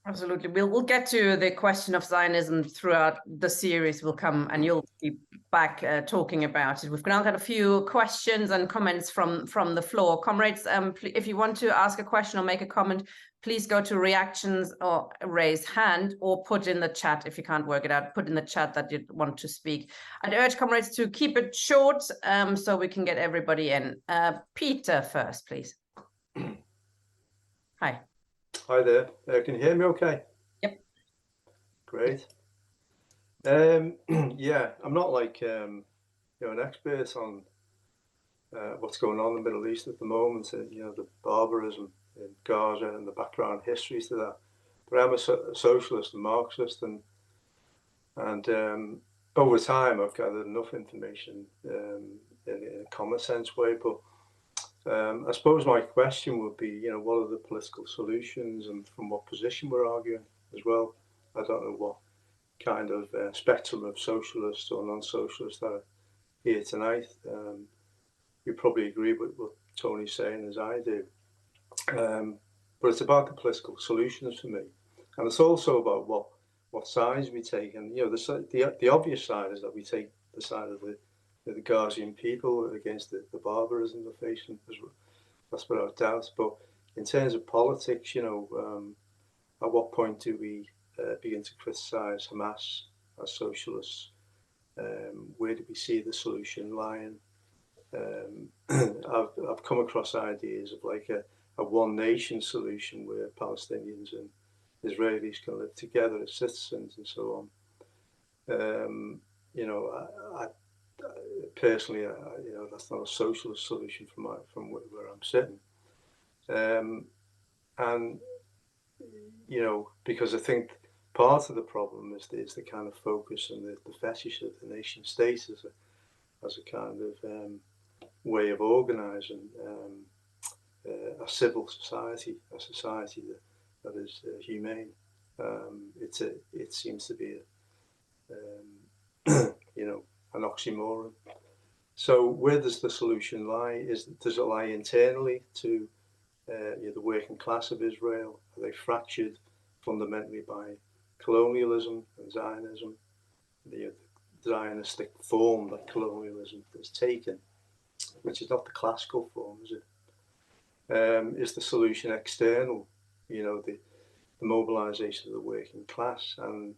Absolutely. We'll get to the question of Zionism throughout the series. We'll come and you'll be back talking about it. We've now got a few questions and comments from the floor. Comrades, if you want to ask a question or make a comment, please go to reactions or raise hand, or put in the chat if you can't work it out. Put in the chat that you want to speak. I'd urge comrades to keep it short so we can get everybody in. Peter first, please. Hi. Hi there. Can you hear me okay? Yep. Great. Yeah, I'm not like an expert on what's going on in the Middle East at the moment, the barbarism in Gaza and the background histories to that. But I'm a socialist and Marxist, and over time I've gathered enough information in a common sense way. But I suppose my question would be, what are the political solutions and from what position we're arguing as well? I don't know what kind of spectrum of socialists or non-socialists that are here tonight. You probably agree with what Tony's saying as I do. But it's about the political solutions for me. And it's also about what sides we take. And, the obvious side is that we take the side of the Gazian people against the barbarism they're facing. That's without doubt. But in terms of politics, at what point do we begin to criticise Hamas as socialists? Where do we see the solution lying? I've come across ideas of like a one nation solution where Palestinians and Israelis can live together as citizens and so on. I personally, that's not a socialist solution from where I'm sitting. And because I think part of the problem is the kind of focus and the fetish of the nation state as a kind of way of organising a civil society, a society that is humane. It seems to be an oxymoron. So where does the solution lie? Does it lie internally to the working class of Israel? Are they fractured fundamentally by colonialism and Zionism? The Zionistic form that colonialism has taken, which is not the classical form, is it? Is the solution external? The mobilisation of the working class and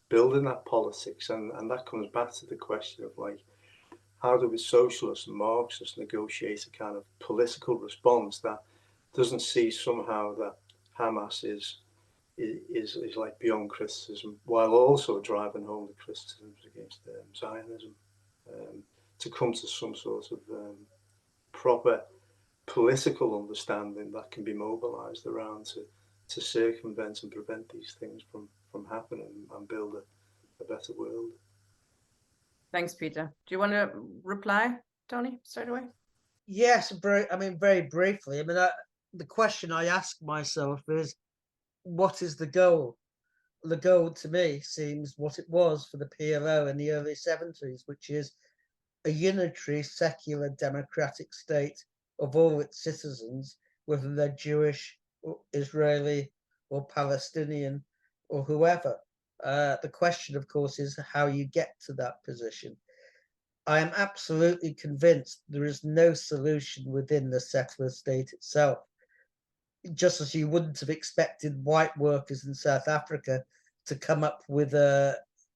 building that politics, and that comes back to the question of like, how do the socialists and Marxists negotiate a kind of political response that doesn't see somehow that Hamas is like beyond criticism, while also driving home the criticisms against Zionism, to come to some sort of proper political understanding that can be mobilised around to circumvent and prevent these things from happening and build a better world. Thanks, Peter. Do you want to reply, Tony, straight away? Yes, very briefly. The question I ask myself is, what is the goal? The goal to me seems what it was for the PLO in the early 70s, which is a unitary, secular, democratic state of all its citizens, whether they're Jewish or Israeli or Palestinian or whoever. The question, of course, is how you get to that position. I am absolutely convinced there is no solution within the settler state itself. Just as you wouldn't have expected white workers in South Africa to come up with a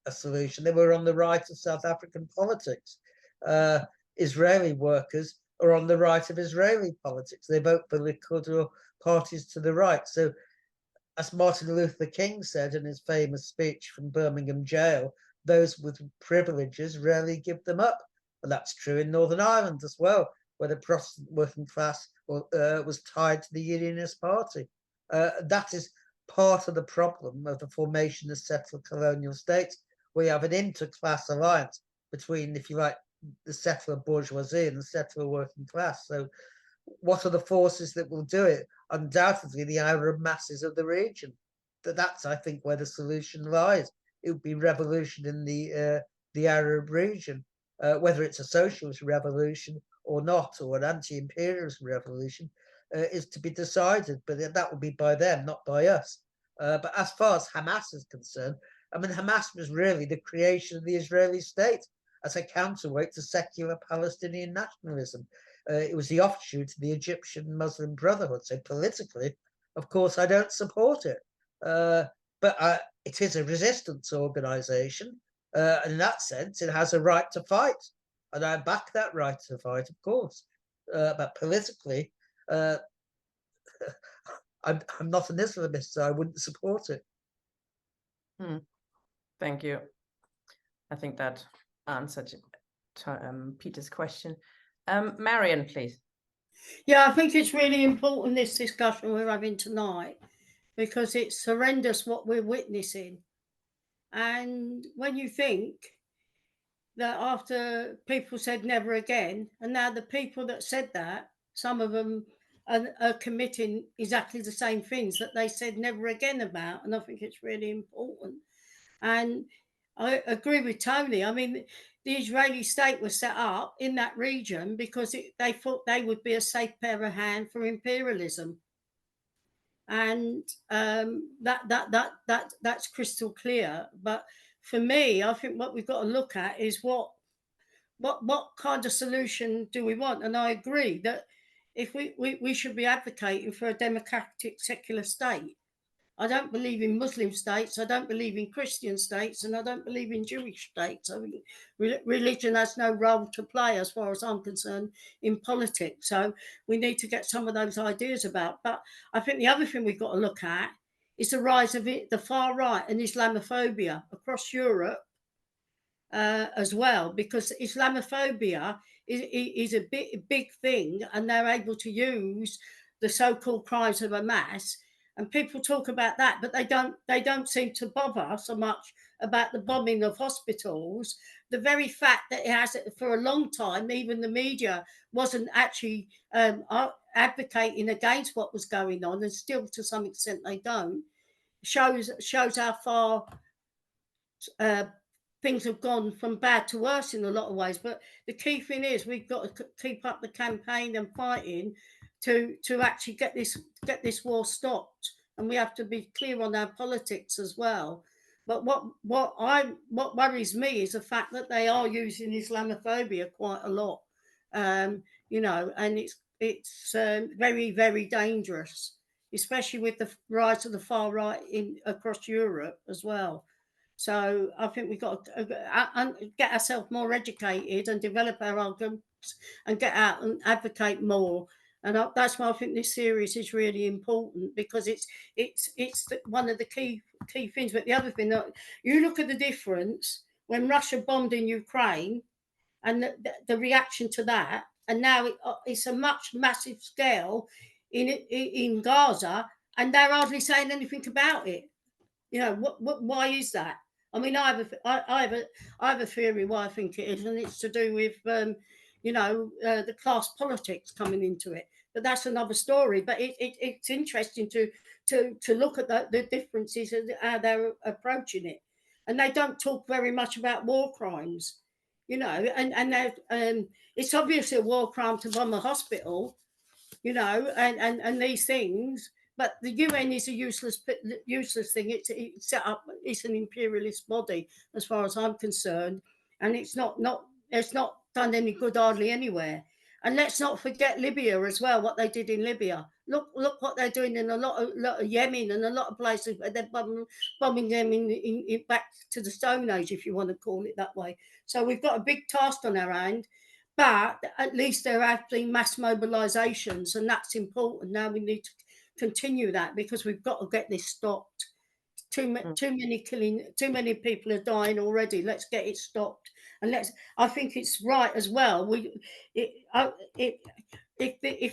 solution. They were on the right of South African politics. Israeli workers are on the right of Israeli politics. They vote for Likud parties to the right. So, as Martin Luther King said in his famous speech from Birmingham jail, those with privileges rarely give them up. And that's true in Northern Ireland as well, where the Protestant working class was tied to the Unionist Party. That is part of the problem of the formation of settler colonial states, where you have an interclass alliance between, if you like, the settler bourgeoisie and the settler working class. So what are the forces that will do it? Undoubtedly, the Arab masses of the region. That's, I think, where the solution lies. It would be revolution in the Arab region, whether it's a socialist revolution or not, or an anti-imperialist revolution, is to be decided. But that will be by them, not by us. But as far as Hamas is concerned, Hamas was really the creation of the Israeli state as a counterweight to secular Palestinian nationalism. It was the offshoot of the Egyptian Muslim Brotherhood. So politically, of course, I don't support it. But it is a resistance organization. And in that sense, it has a right to fight. And I back that right to fight, of course. But politically, I'm not an Islamist, so I wouldn't support it. Thank you. I think that answered Peter's question. Marion, please. Yeah, I think it's really important, this discussion we're having tonight, because it's horrendous what we're witnessing. And when you think that after people said never again, and now the people that said that, some of them are committing exactly the same things that they said never again about. And I think it's really important. And I agree with Tony. The Israeli state was set up in that region because they thought they would be a safe pair of hands for imperialism. And that's crystal clear. But for me, I think what we've got to look at is what kind of solution do we want? And I agree that if we should be advocating for a democratic secular state. I don't believe in Muslim states, I don't believe in Christian states, and I don't believe in Jewish states. I mean, religion has no role to play, as far as I'm concerned, in politics. So we need to get some of those ideas about. But I think the other thing we've got to look at is the rise of the far right and Islamophobia across Europe as well, because Islamophobia is a big thing, and they're able to use the so-called crimes of Hamas. And people talk about that, but they don't seem to bother so much about the bombing of hospitals. The very fact that it has, for a long time, even the media wasn't actually advocating against what was going on, and still to some extent they don't, shows how far things have gone from bad to worse in a lot of ways. But the key thing is we've got to keep up the campaign and fighting to actually get this war stopped, and we have to be clear on our politics as well. But what worries me is the fact that they are using Islamophobia quite a lot, you know, and it's very, very dangerous, especially with the rise of the far right across Europe as well. So I think we've got to get ourselves more educated and develop our arguments and get out and advocate more. And that's why I think this series is really important, because it's one of the key things. But the other thing, that you look at the difference when Russia bombed in Ukraine and the reaction to that, and now it's a massive scale in Gaza, and they're hardly saying anything about it. You know, why is that? I mean, I have a theory why I think it is, and it's to do with you know, the class politics coming into it. But that's another story. But it's interesting to look at the differences and how they're approaching it. And they don't talk very much about war crimes, you know. And it's obviously a war crime to bomb a hospital, you know, and these things. But the UN is a useless thing. It's set up. It's an imperialist body, as far as I'm concerned, and it's not done any good hardly anywhere. And let's not forget Libya as well. What they did in Libya. Look what they're doing in a lot of Yemen and a lot of places where they're bombing them in back to the Stone Age, if you want to call it that way. So we've got a big task on our hand. But at least there have been mass mobilisations, and that's important. Now we need to continue that, because we've got to get this stopped. Too many people are dying already. Let's get it stopped, and I think it's right as well. If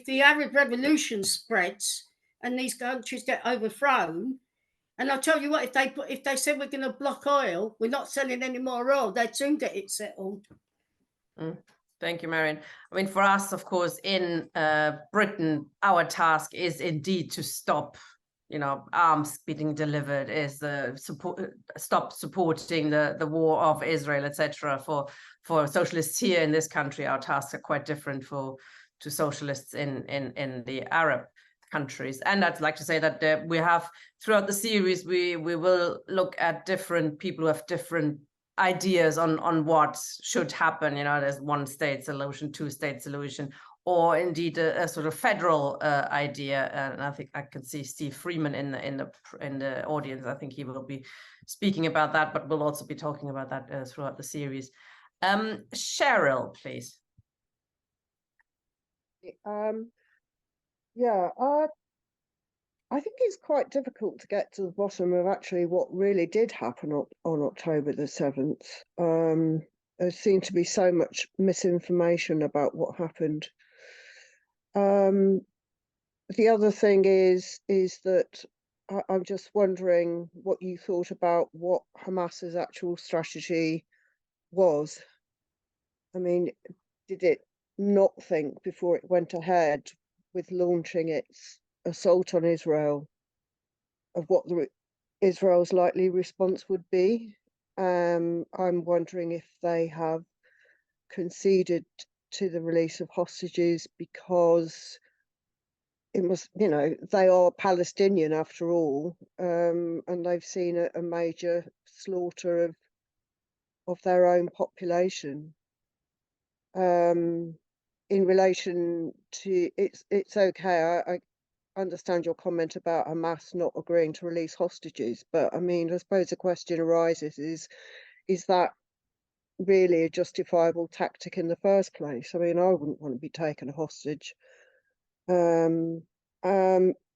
the Arab Revolution spreads and these countries get overthrown, and I'll tell you what, if they said we're going to block oil, we're not selling any more oil, they'd soon get it settled. Thank you, Marion. I mean, for us, of course, in Britain, our task is indeed to stop, you know, arms being delivered, is stop supporting the war of Israel, etc. For socialists here in this country, our tasks are quite different to socialists in the Arab countries. And I'd like to say that we have, throughout the series, we will look at different people who have different ideas on what should happen. You know, there's one state solution, two state solution, or indeed a sort of federal idea. And I think I can see Steve Freeman in the audience. I think he will be speaking about that, but we'll also be talking about that throughout the series. Cheryl, please. I think it's quite difficult to get to the bottom of actually what really did happen on October the 7th. There seemed to be so much misinformation about what happened. The other thing is that I'm just wondering what you thought about what Hamas's actual strategy was. I mean, did it not think before it went ahead with launching its assault on Israel of what Israel's likely response would be? I'm wondering if they have conceded to the release of hostages because it must, you know, they are Palestinian after all, and they've seen a major slaughter of their own population. In relation to it's okay. I understand your comment about Hamas not agreeing to release hostages, but I mean, I suppose the question arises is that really a justifiable tactic in the first place? I mean, I wouldn't want to be taken hostage. In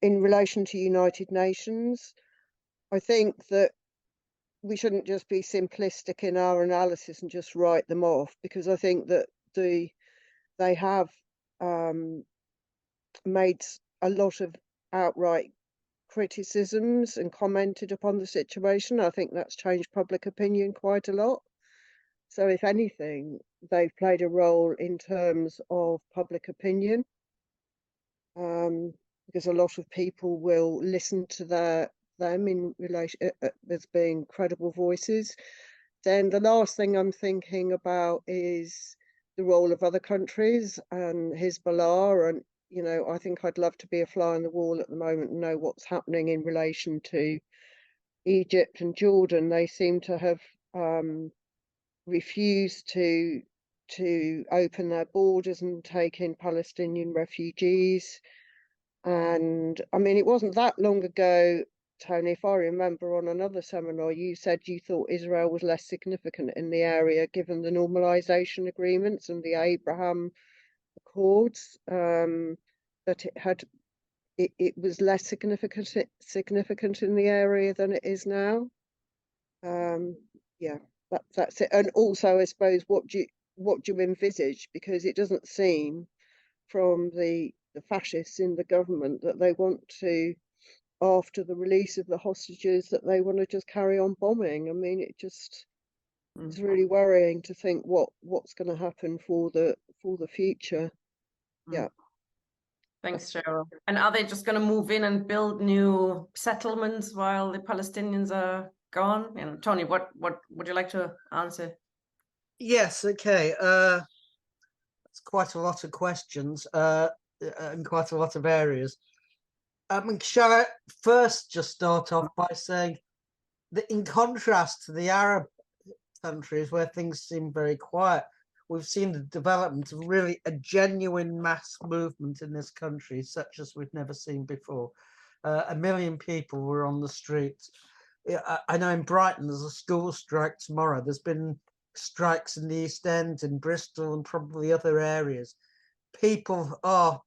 relation to United Nations, I think that we shouldn't just be simplistic in our analysis and just write them off, because I think that they have made a lot of outright criticisms and commented upon the situation. I think that's changed public opinion quite a lot. So if anything, they've played a role in terms of public opinion, because a lot of people will listen to them in relation as being credible voices. Then the last thing I'm thinking about is the role of other countries and Hezbollah. And, you know, I think I'd love to be a fly on the wall at the moment and know what's happening in relation to Egypt and Jordan, they seem to have refused to open their borders and take in Palestinian refugees. And I mean, it wasn't that long ago, Tony, if I remember, on another seminar, you said you thought Israel was less significant in the area given the normalization agreements and the Abraham Accords, that it was less significant in the area than it is now. Yeah, that's it. And also, I suppose, what do you envisage? Because it doesn't seem from the fascists in the government that they want to, after the release of the hostages, that they want to just carry on bombing. I mean, it just it's really worrying to think what's going to happen for the future. Yeah. Thanks, Cheryl. And are they just going to move in and build new settlements while the Palestinians are gone? And Tony, what would you like to answer? Yes, okay. It's quite a lot of questions in quite a lot of areas. I mean, shall I first just start off by saying that in contrast to the Arab countries where things seem very quiet, we've seen the development of really a genuine mass movement in this country, such as we've never seen before. 1 million people were on the streets. I know in Brighton there's a school strike tomorrow. There's been strikes in the East End, in Bristol, and probably other areas. People are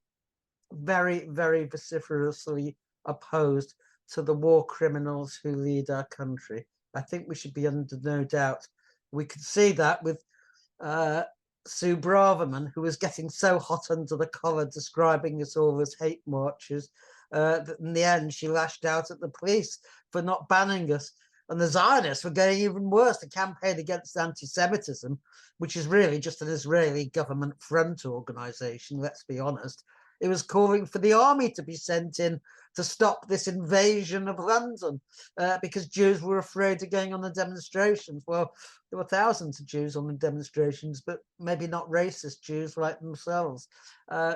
very, very vociferously opposed to the war criminals who lead our country. I think we should be under no doubt. We could see that with Sue Braverman, who was getting so hot under the collar describing us all as hate marchers, that in the end she lashed out at the police for not banning us. And the Zionists were getting even worse. The campaign against anti-Semitism, which is really just an Israeli government front organization, let's be honest, it was calling for the army to be sent in to stop this invasion of London because Jews were afraid of going on the demonstrations. Well, there were thousands of Jews on the demonstrations, but maybe not racist Jews like themselves.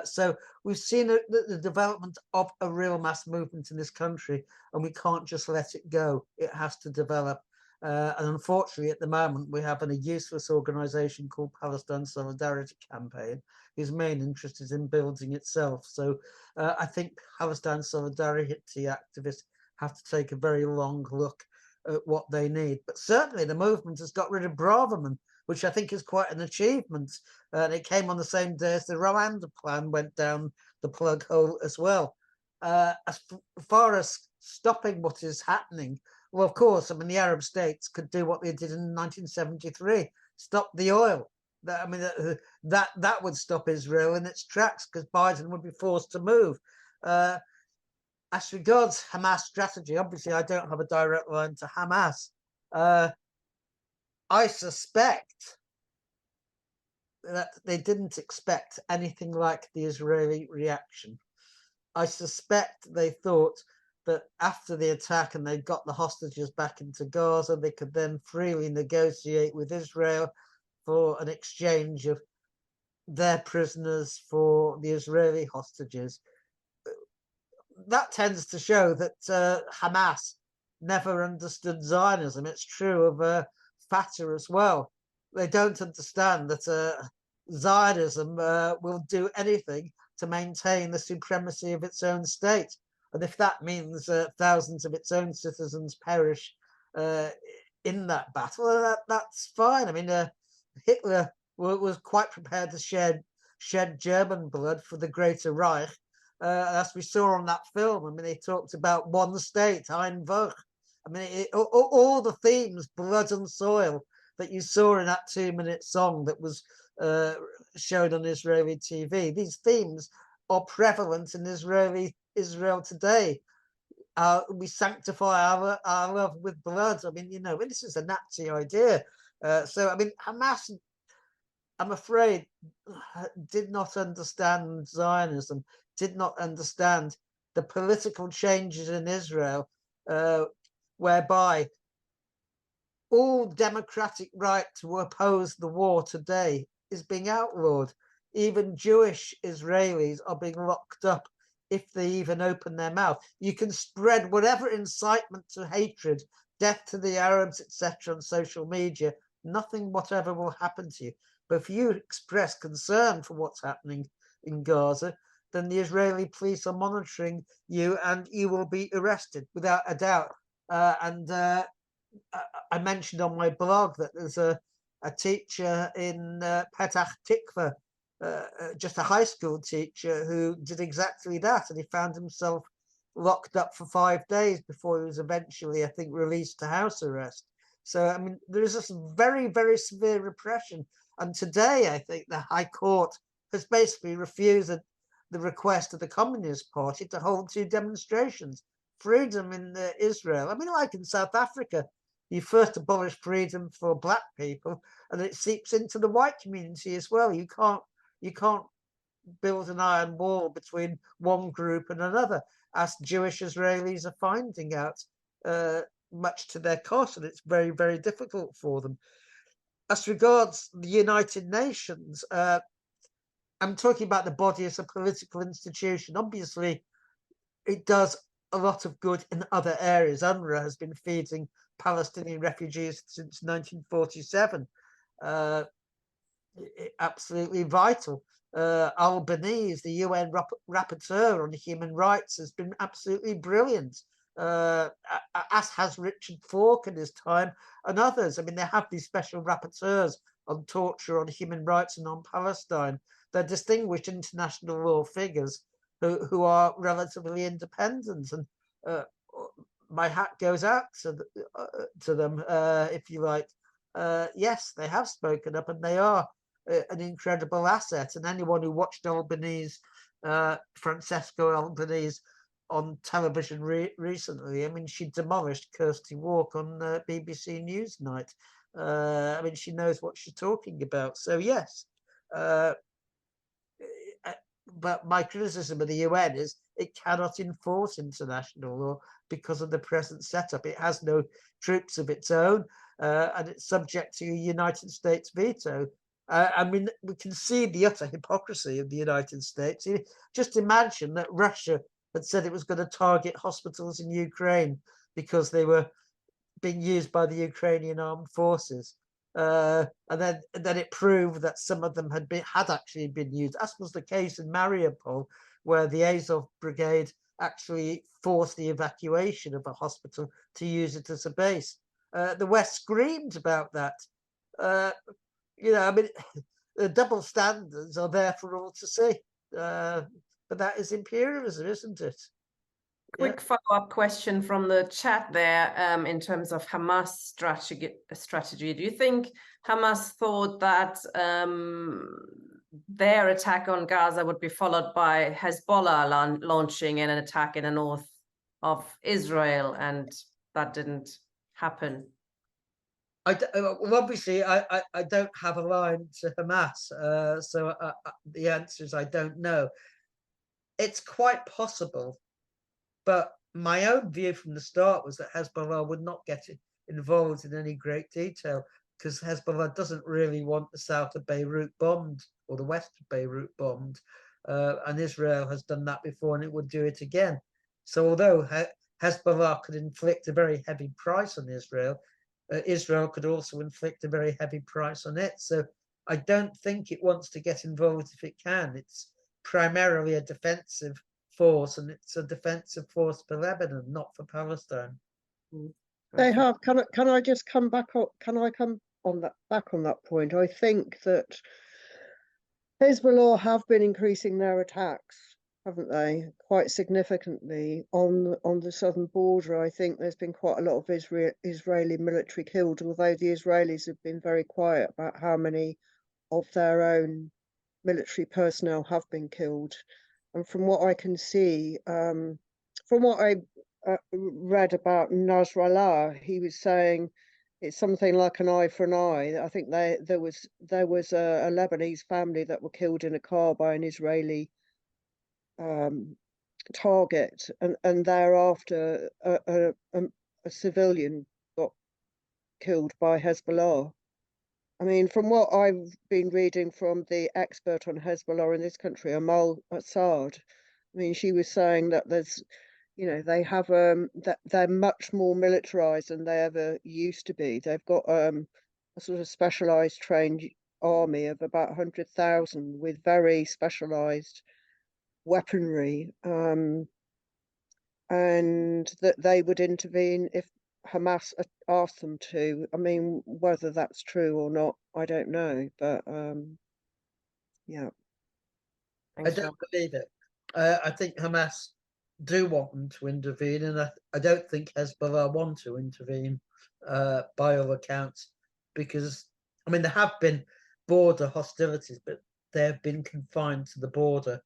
So we've seen the development of a real mass movement in this country, and we can't just let it go. It has to develop. And unfortunately, at the moment, we have a useless organization called Palestine Solidarity Campaign, whose main interest is in building itself. So I think Palestine Solidarity activists have to take a very long look at what they need. But certainly the movement has got rid of Braverman, which I think is quite an achievement. And it came on the same day as the Rwanda plan went down the plug hole as well. As far as stopping what is happening, well, of course, I mean, the Arab states could do what they did in 1973, stop the oil. I mean, that would stop Israel in its tracks because Biden would be forced to move. As regards Hamas strategy, obviously, I don't have a direct line to Hamas. I suspect that they didn't expect anything like the Israeli reaction. I suspect they thought that after the attack and they got the hostages back into Gaza, they could then freely negotiate with Israel for an exchange of their prisoners for the Israeli hostages. That tends to show that Hamas never understood Zionism. It's true of Fatah as well. They don't understand that Zionism will do anything to maintain the supremacy of its own state. And if that means thousands of its own citizens perish in that battle, that's fine. I mean, Hitler was quite prepared to shed German blood for the Greater Reich, as we saw on that film. I mean, they talked about one state, Ein Volk. I mean, all the themes, blood and soil, that you saw in that 2-minute song that was shown on Israeli TV, these themes are prevalent in Israel today. We sanctify our love with blood. I mean, this is a Nazi idea. So, I mean, Hamas, I'm afraid, did not understand Zionism, did not understand the political changes in Israel, whereby all democratic right to oppose the war today is being outlawed. Even Jewish Israelis are being locked up if they even open their mouth. You can spread whatever incitement to hatred, death to the Arabs, etc. on social media. Nothing whatever will happen to you. But if you express concern for what's happening in Gaza, then the Israeli police are monitoring you and you will be arrested without a doubt. I mentioned on my blog that there's a teacher in Petah Tikva, just a high school teacher, who did exactly that, and he found himself locked up for 5 days before he was eventually, I think, released to house arrest. So, I mean, there is this very, very severe repression. And today, I think the High Court has basically refused the request of the Communist Party to hold 2 demonstrations. Freedom in Israel. I mean, like in South Africa, you first abolish freedom for black people, and it seeps into the white community as well. You can't build an iron wall between one group and another, as Jewish Israelis are finding out, much to their cost, and it's very, very difficult for them. As regards the United Nations, I'm talking about the body as a political institution. Obviously, it does a lot of good in other areas. UNRWA has been feeding Palestinian refugees since 1947. Absolutely vital. Albanese, the UN rapporteur on human rights, has been absolutely brilliant, as has Richard Falk in his time, and others. I mean, they have these special rapporteurs on torture, on human rights, and on Palestine. They're distinguished international law figures who are relatively independent, and my hat goes out to them, if you like. Yes, they have spoken up, and they are an incredible asset. And anyone who watched Francesco Albanese on television recently, I mean, she demolished Kirsty Walk on BBC Newsnight. I mean, she knows what she's talking about. So yes, but my criticism of the UN is it cannot enforce international law because of the present setup. It has no troops of its own, and it's subject to a United States veto. I mean, we can see the utter hypocrisy of the United States. Just imagine that Russia had said it was going to target hospitals in Ukraine because they were being used by the Ukrainian armed forces. And then it proved that some of them had actually been used, as was the case in Mariupol, where the Azov Brigade actually forced the evacuation of a hospital to use it as a base. The West screamed about that. I mean, the double standards are there for all to see. But that is imperialism, isn't it? Quick follow-up question from the chat there, in terms of Hamas strategy. Do you think Hamas thought that their attack on Gaza would be followed by Hezbollah launching an attack in the north of Israel, and that didn't happen? Well, obviously, I don't have a line to Hamas, so the answer is I don't know. It's quite possible, but my own view from the start was that Hezbollah would not get involved in any great detail, because Hezbollah doesn't really want the south of Beirut bombed or the west of Beirut bombed, and Israel has done that before and it would do it again. So although Hezbollah could inflict a very heavy price on Israel, Israel could also inflict a very heavy price on it. So I don't think it wants to get involved if it can. It's primarily a defensive force, and it's a defensive force for Lebanon, not for Palestine. They have. Can I just come back on? Can I come on that point? I think that Hezbollah have been increasing their attacks, haven't they, quite significantly on the southern border. I think there's been quite a lot of Israeli military killed, although the Israelis have been very quiet about how many of their own military personnel have been killed. And from what I can see, from what I read about Nasrallah, he was saying it's something like an eye for an eye. I think there was a Lebanese family that were killed in a car by an Israeli target, and thereafter a civilian got killed by Hezbollah. I mean, from what I've been reading from the expert on Hezbollah in this country, Amal Assad, I mean, she was saying that there's, you know, they have that they're much more militarized than they ever used to be. They've got a sort of specialized trained army of about 100,000 with very specialized weaponry, and that they would intervene if Hamas asked them to. I mean, whether that's true or not, I don't know, but yeah. I Thanks, don't believe it. I think Hamas do want them to intervene, and I don't think Hezbollah want to intervene by all accounts, because, I mean, there have been border hostilities, but they have been confined to the border.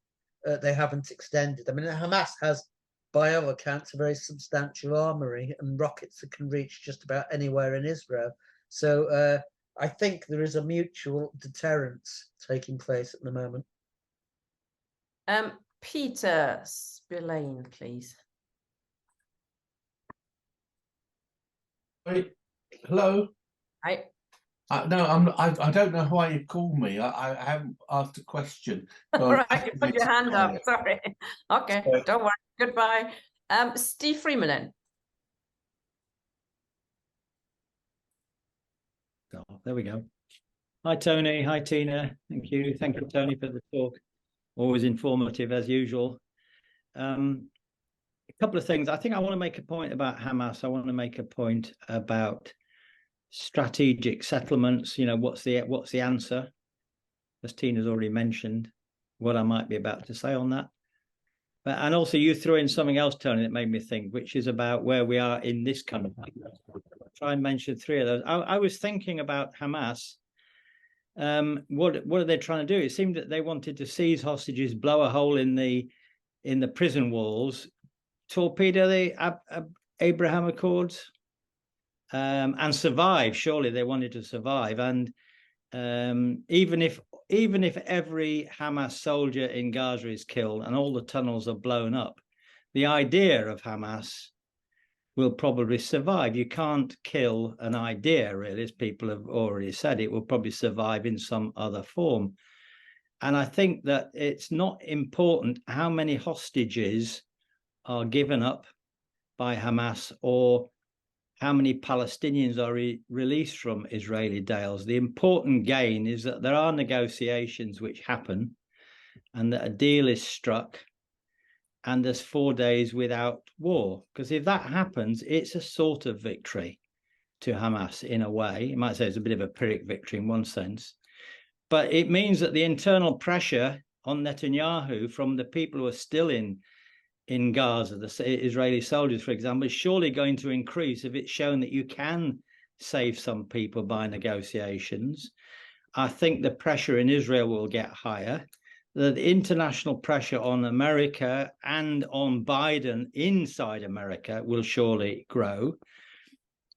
They haven't extended. I mean, Hamas has, by all accounts, a very substantial armory and rockets that can reach just about anywhere in Israel. So I think there is a mutual deterrence taking place at the moment. Peter Spillane, please. Hello. Hi. No, I don't know why you called me. I haven't asked a question. So Right, you put your hand up. Sorry. Okay, don't worry. Goodbye. Steve Freeman. Oh, there we go. Hi, Tony. Hi, Tina. Thank you. Thank you, Tony, for the talk. Always informative as usual. A couple of things. I think I want to make a point about Hamas. I want to make a point about strategic settlements. You know, what's the answer? As Tina's already mentioned, what I might be about to say on that. And also you threw in something else, Tony, that made me think, which is about where we are in this country. I'll try and mention three of those. I was thinking about Hamas. What are they trying to do? It seemed that they wanted to seize hostages, blow a hole in the prison walls, torpedo the Abraham Accords, and survive. Surely they wanted to survive. And even if every Hamas soldier in Gaza is killed and all the tunnels are blown up, the idea of Hamas will probably survive. You can't kill an idea, really, as people have already said. It will probably survive in some other form. And I think that it's not important how many hostages are given up by Hamas or how many Palestinians are released from Israeli jails. The important gain is that there are negotiations which happen and that a deal is struck and there's 4 days without war. Because if that happens, it's a sort of victory to Hamas in a way. You might say it's a bit of a Pyrrhic victory in one sense. But it means that the internal pressure on Netanyahu from the people who are still in Gaza, the Israeli soldiers, for example, is surely going to increase if it's shown that you can save some people by negotiations. I think the pressure in Israel will get higher. The international pressure on America and on Biden inside America will surely grow.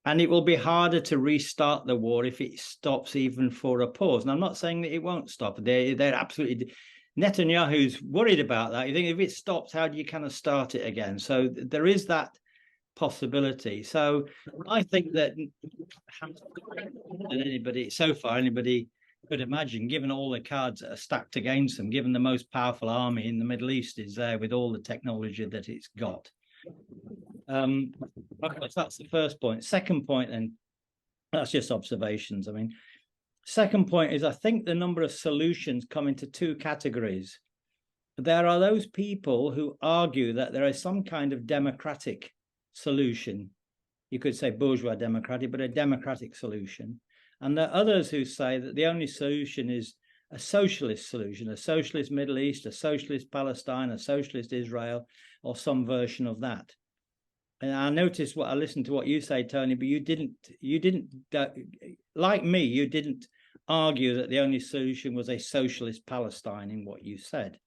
And it will be harder to restart the war if it stops even for a pause. And I'm not saying that it won't stop. They're absolutely... Netanyahu's worried about that. You think if it stops, how do you kind of start it again? So there is that possibility. So I think that anybody could imagine, given all the cards that are stacked against them, given the most powerful army in the Middle East is there with all the technology that it's got. Okay, so that's the first point. Second point, then, that's just observations. I mean, second point is I think the number of solutions come into two categories. There are those people who argue that there is some kind of democratic solution. You could say bourgeois democratic, but a democratic solution. And there are others who say that the only solution is a socialist solution, a socialist Middle East, a socialist Palestine, a socialist Israel, or some version of that. And I noticed I listened to what you say, Tony, but you didn't, like me, you didn't argue that the only solution was a socialist Palestine in what you said.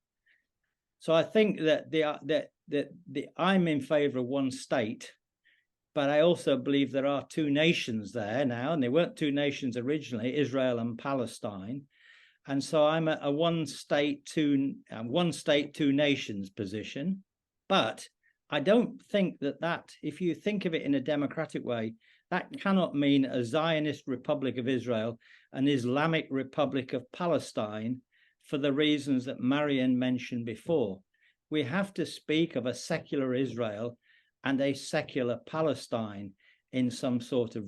So I think that I'm in favor of one state, but I also believe there are two nations there now, and they weren't two nations originally, Israel and Palestine. And so I'm a one state, two nations position. But I don't think that if you think of it in a democratic way, that cannot mean a Zionist Republic of Israel, an Islamic Republic of Palestine, for the reasons that Marian mentioned before. we have to speak of a secular Israel and a secular Palestine in some sort of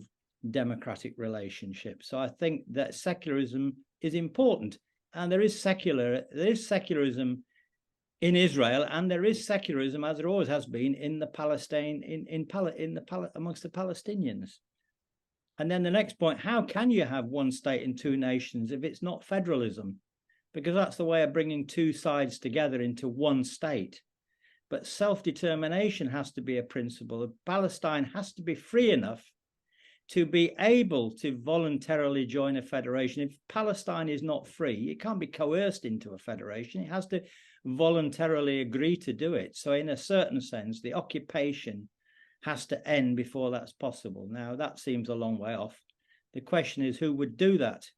democratic relationship. So I think that secularism is important, and there is secularism in Israel, and there is secularism, as there always has been, in the Palestine, amongst the Palestinians. And then the next point: how can you have one state and two nations if it's not federalism? Because that's the way of bringing two sides together into one state. But self-determination has to be a principle. Palestine has to be free enough to be able to voluntarily join a federation. If Palestine is not free, it can't be coerced into a federation. It has to voluntarily agree to do it. So in a certain sense, the occupation has to end before that's possible. Now, that seems a long way off. The question is, who would do that?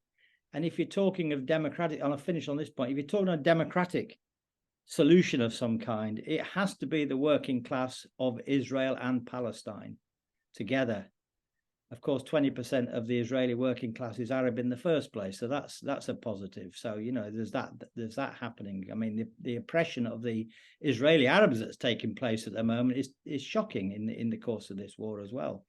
And if you're talking of democratic, and I'll finish on this point, if you're talking of a democratic solution of some kind, it has to be the working class of Israel and Palestine together. Of course, 20% of the Israeli working class is Arab in the first place, so that's a positive. So, you know, there's that happening. I mean, the oppression of the Israeli Arabs that's taking place at the moment is shocking in the course of this war as well.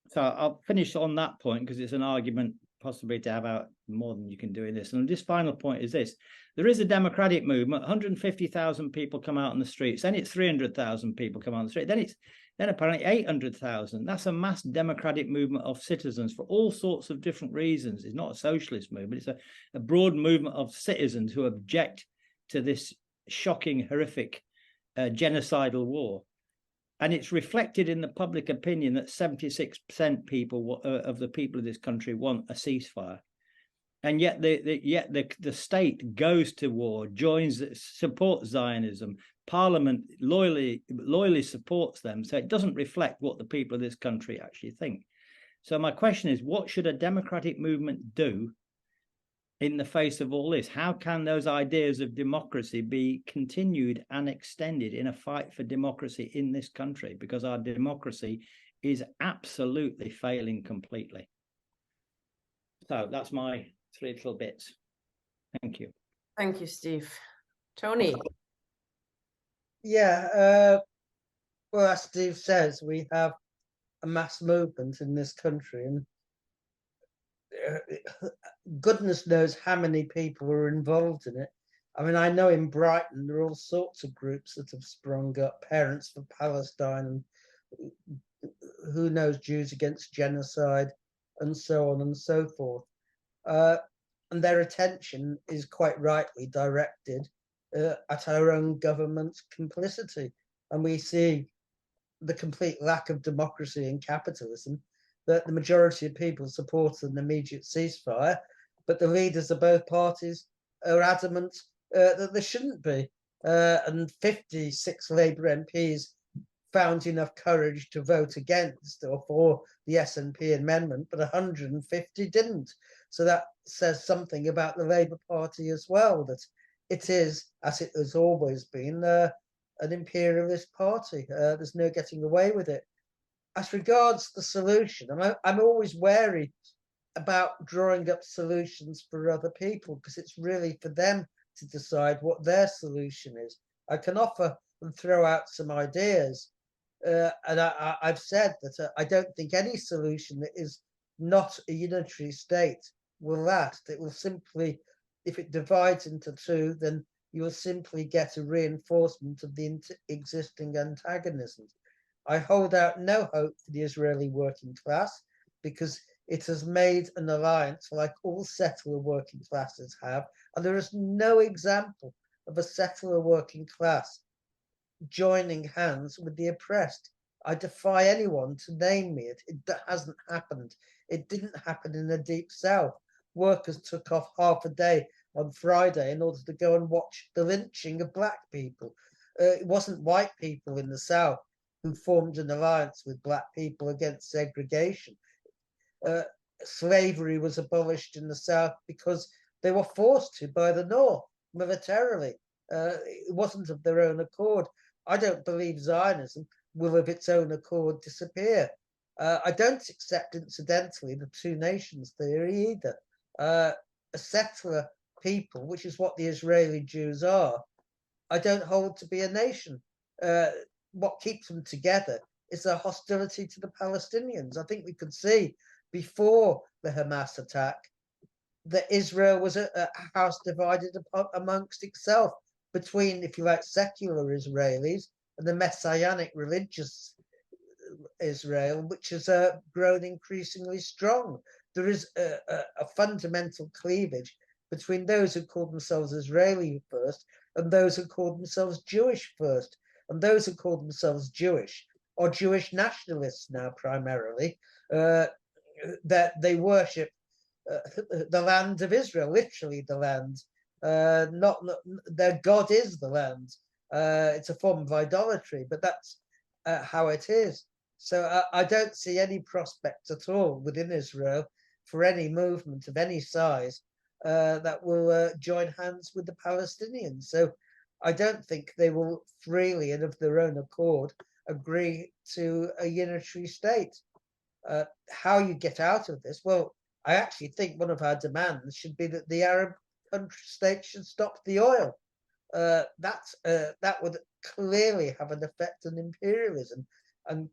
So I'll finish on that point because it's an argument possibly to have out more than you can do in this. And this final point is this: there is a democratic movement. 150,000 people come out on the streets. Then it's 300,000 people come out on the street. Then apparently 800,000. That's a mass democratic movement of citizens for all sorts of different reasons. It's not a socialist movement. It's a broad movement of citizens who object to this shocking, horrific, genocidal war. And it's reflected in the public opinion that 76% people of the people of this country want a ceasefire. And yet the state goes to war, supports Zionism. Parliament loyally supports them. So it doesn't reflect what the people of this country actually think. So my question is, what should a democratic movement do in the face of all this? How can those ideas of democracy be continued and extended in a fight for democracy in this country? Because our democracy is absolutely failing completely. So that's my 3 little bits. Thank you. Thank you, Steve. Tony. Yeah, well, as Steve says, we have a mass movement in this country, and goodness knows how many people are involved in it. I mean, I know in Brighton there are all sorts of groups that have sprung up, Parents for Palestine, and who knows, Jews Against Genocide, and so on and so forth. And their attention is quite rightly directed at our own government's complicity. And we see the complete lack of democracy in capitalism, that the majority of people support an immediate ceasefire, but the leaders of both parties are adamant that there shouldn't be. And 56 Labour MPs found enough courage to vote against or for the SNP amendment, but 150 didn't. So that says something about the Labour Party as well, that it is, as it has always been, an imperialist party. There's no getting away with it. As regards the solution, I'm always wary about drawing up solutions for other people, because it's really for them to decide what their solution is. I can offer and throw out some ideas, and I've said that I don't think any solution that is not a unitary state will last. It will simply, if it divides into two, then you will simply get a reinforcement of the existing antagonisms. I hold out no hope for the Israeli working class, because it has made an alliance like all settler working classes have, and there is no example of a settler working class joining hands with the oppressed. I defy anyone to name me it. It hasn't happened. It didn't happen in the Deep South. Workers took off half a day on Friday in order to go and watch the lynching of black people. It wasn't white people in the South who formed an alliance with black people against segregation. Slavery was abolished in the South because they were forced to by the North militarily. It wasn't of their own accord. I don't believe Zionism will of its own accord disappear. I don't accept, incidentally, the two nations theory either. A settler people, which is what the Israeli Jews are, I don't hold to be a nation. What keeps them together is their hostility to the Palestinians. I think we could see before the Hamas attack that Israel was a house divided amongst itself between, if you like, secular Israelis and the messianic religious Israel, which has grown increasingly strong. There is a fundamental cleavage between those who call themselves Israeli first and those who call themselves Jewish first. And those who call themselves Jewish are Jewish nationalists now primarily, that they worship the land of Israel, literally the land. Not their God is the land. It's a form of idolatry, but that's how it is. So I don't see any prospect at all within Israel for any movement of any size that will join hands with the Palestinians. So I don't think they will freely and of their own accord agree to a unitary state. How you get out of this? Well, I actually think one of our demands should be that the Arab country states should stop the oil. That would clearly have an effect on imperialism and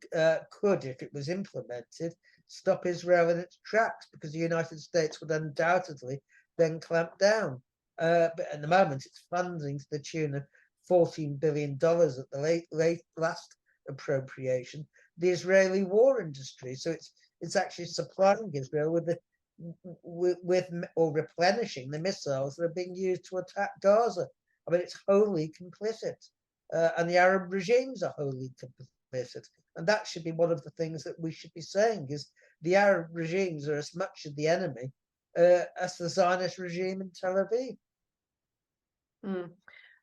could, if it was implemented, stop Israel in its tracks, because the United States would undoubtedly then clamp down. But at the moment, it's funding to the tune of $14 billion at the last appropriation, the Israeli war industry. So it's actually supplying Israel with or replenishing the missiles that are being used to attack Gaza. I mean, it's wholly complicit, and the Arab regimes are wholly complicit. And that should be one of the things that we should be saying, is the Arab regimes are as much of the enemy as the Zionist regime in Tel Aviv.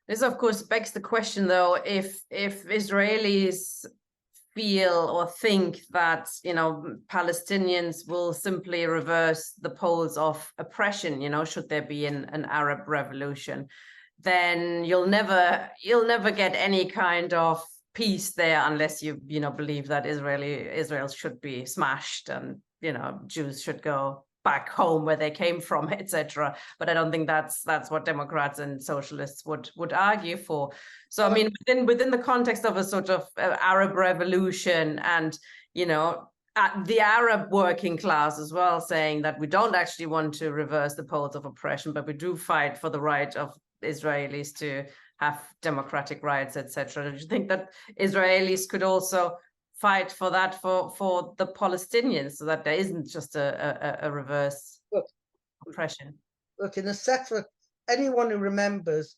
This, of course, begs the question, though, if Israelis feel or think that, you know, Palestinians will simply reverse the poles of oppression, you know, should there be an Arab revolution, then you'll never get any kind of peace there unless you believe that Israel should be smashed and, you know, Jews should go back home where they came from, etc. But I don't think that's what Democrats and socialists would argue for. So I mean, within the context of a sort of Arab revolution, and you know, the Arab working class as well, saying that we don't actually want to reverse the poles of oppression, but we do fight for the right of Israelis to have democratic rights, etc. Do you think that Israelis could also fight for that for the Palestinians, so that there isn't just a reverse oppression? Look, in the settler, anyone who remembers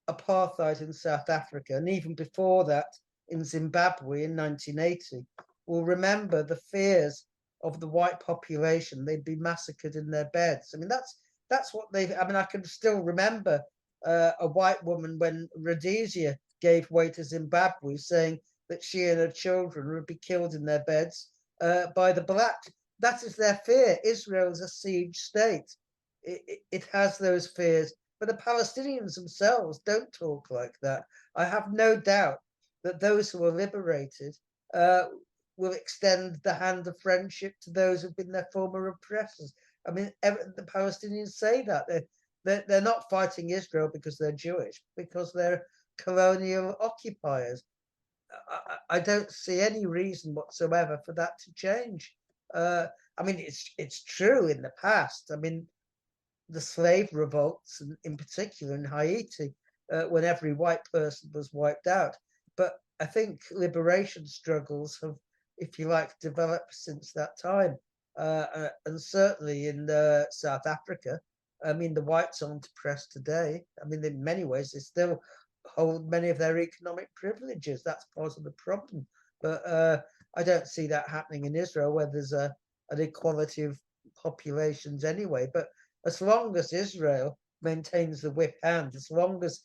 apartheid in South Africa, and even before that in Zimbabwe in 1980, will remember the fears of the white population. They'd be massacred in their beds. I mean, that's what they've. I mean, I can still remember a white woman when Rhodesia gave way to Zimbabwe, saying that she and her children would be killed in their beds by the blacks. That is their fear. Israel is a siege state. It has those fears, but the Palestinians themselves don't talk like that. I have no doubt that those who are liberated will extend the hand of friendship to those who've been their former oppressors. I mean, the Palestinians say that. They're not fighting Israel because they're Jewish, because they're colonial occupiers. I don't see any reason whatsoever for that to change. I mean, it's true in the past. I mean, the slave revolts, in particular in Haiti, when every white person was wiped out. But I think liberation struggles have, if you like, developed since that time. And certainly in South Africa, I mean, the whites aren't oppressed today. I mean, in many ways, they still hold many of their economic privileges. That's part of the problem. But I don't see that happening in Israel, where there's an equality of populations anyway. But as long as Israel maintains the whip hand, as long as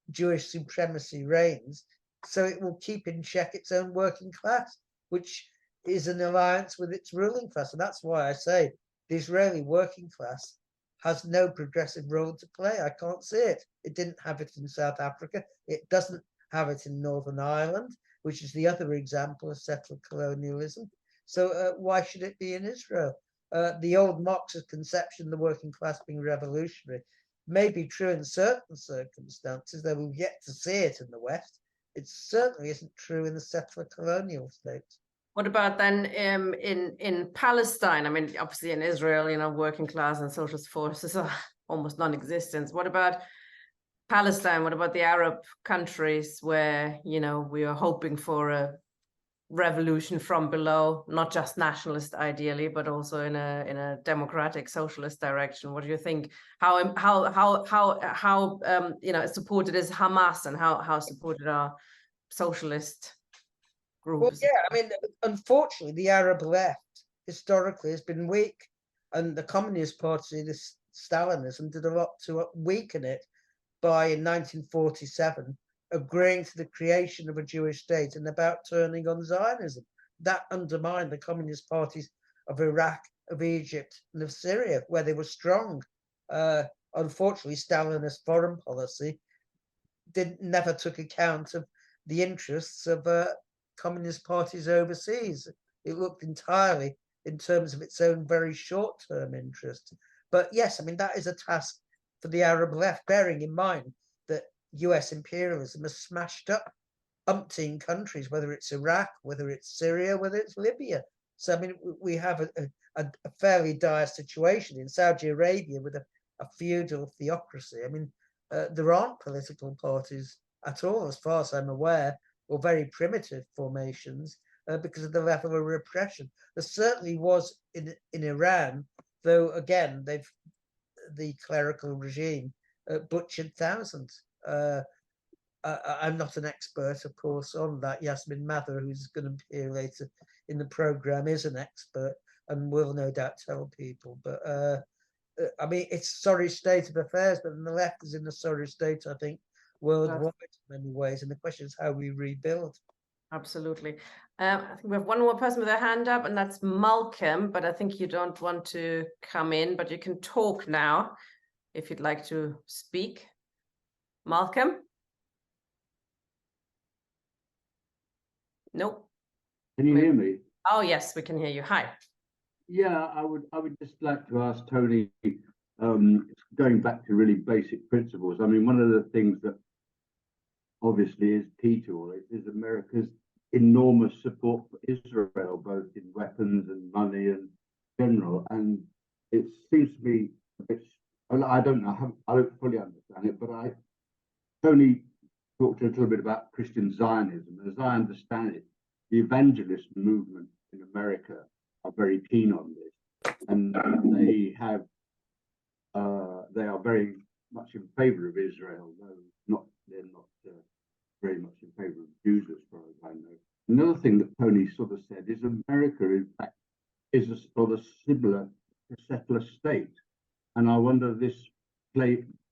Jewish supremacy reigns, so it will keep in check its own working class, which is an alliance with its ruling class. And that's why I say the Israeli working class has no progressive role to play. I can't see it. It didn't have it in South Africa. It doesn't have it in Northern Ireland, which is the other example of settled colonialism. So why should it be in Israel? The old Marxist conception, the working class being revolutionary, may be true in certain circumstances, though we've yet to see it in the West. It certainly isn't true in the settler colonial states. What about then in Palestine? I mean, obviously in Israel, you know, working class and socialist forces are almost non-existent. What about Palestine? What about the Arab countries where, you know, we are hoping for a revolution from below, not just nationalist ideally, but also in a democratic socialist direction? What do you think? How you know, supported is Hamas, and how supported are socialist groups? Well, yeah, I mean, unfortunately, the Arab left historically has been weak, and the Communist Party, this Stalinism, did a lot to weaken it by, in 1947, agreeing to the creation of a Jewish state and about turning on Zionism. That undermined the Communist parties of Iraq, of Egypt, and of Syria, where they were strong. Unfortunately, Stalinist foreign policy never took account of the interests of communist parties overseas. It looked entirely in terms of its own very short-term interest. But yes, I mean, that is a task for the Arab left, bearing in mind that US imperialism has smashed up umpteen countries, whether it's Iraq, whether it's Syria, whether it's Libya. So, I mean, we have a fairly dire situation in Saudi Arabia with a feudal theocracy. I mean, there aren't political parties at all, as far as I'm aware, or very primitive formations because of the level of repression. There certainly was in Iran, though, again, the clerical regime butchered thousands. I'm not an expert, of course, on that. Yasmin Mather, who's going to appear later in the program, is an expert and will no doubt tell people. But I mean, it's a sorry state of affairs, but the left is in a sorry state, I think, worldwide in many ways. And the question is how we rebuild. Absolutely. I think we have one more person with their hand up, and that's Malcolm, but I think you don't want to come in, but you can talk now if you'd like to speak. Malcolm? Nope. Can you hear me? Oh, yes, we can hear you. Hi. Yeah, I would just like to ask Tony, going back to really basic principles. I mean, one of the things that obviously is key to all this is America's enormous support for Israel, both in weapons and money and general. And it seems to me a bit, I don't know, I don't fully understand it, but Tony talked a little bit about Christian Zionism. As I understand it, the evangelist movement in America are very keen on this, and they are very much in favor of Israel, though they're not very much in favor of Jews, as far as I know. Another thing that Tony sort of said is America, in fact, is a sort of similar to settler state, and I wonder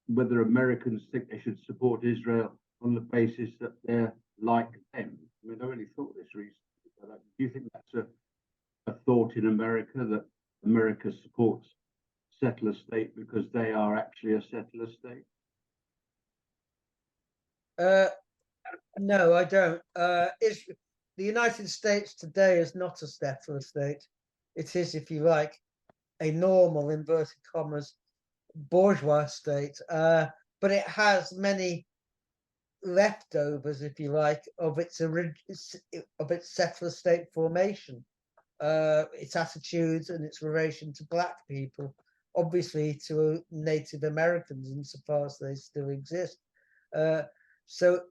whether Americans think they should support Israel on the basis that they're like them. I mean, I only thought this recently. But do you think that's a thought in America, that America supports settler state because they are actually a settler state? No, I don't. The United States today is not a settler state. It is, if you like, a normal, inverted commas, bourgeois state. But it has many leftovers, if you like, of its settler state formation, its attitudes and its relation to Black people, obviously to Native Americans insofar as they still exist. So,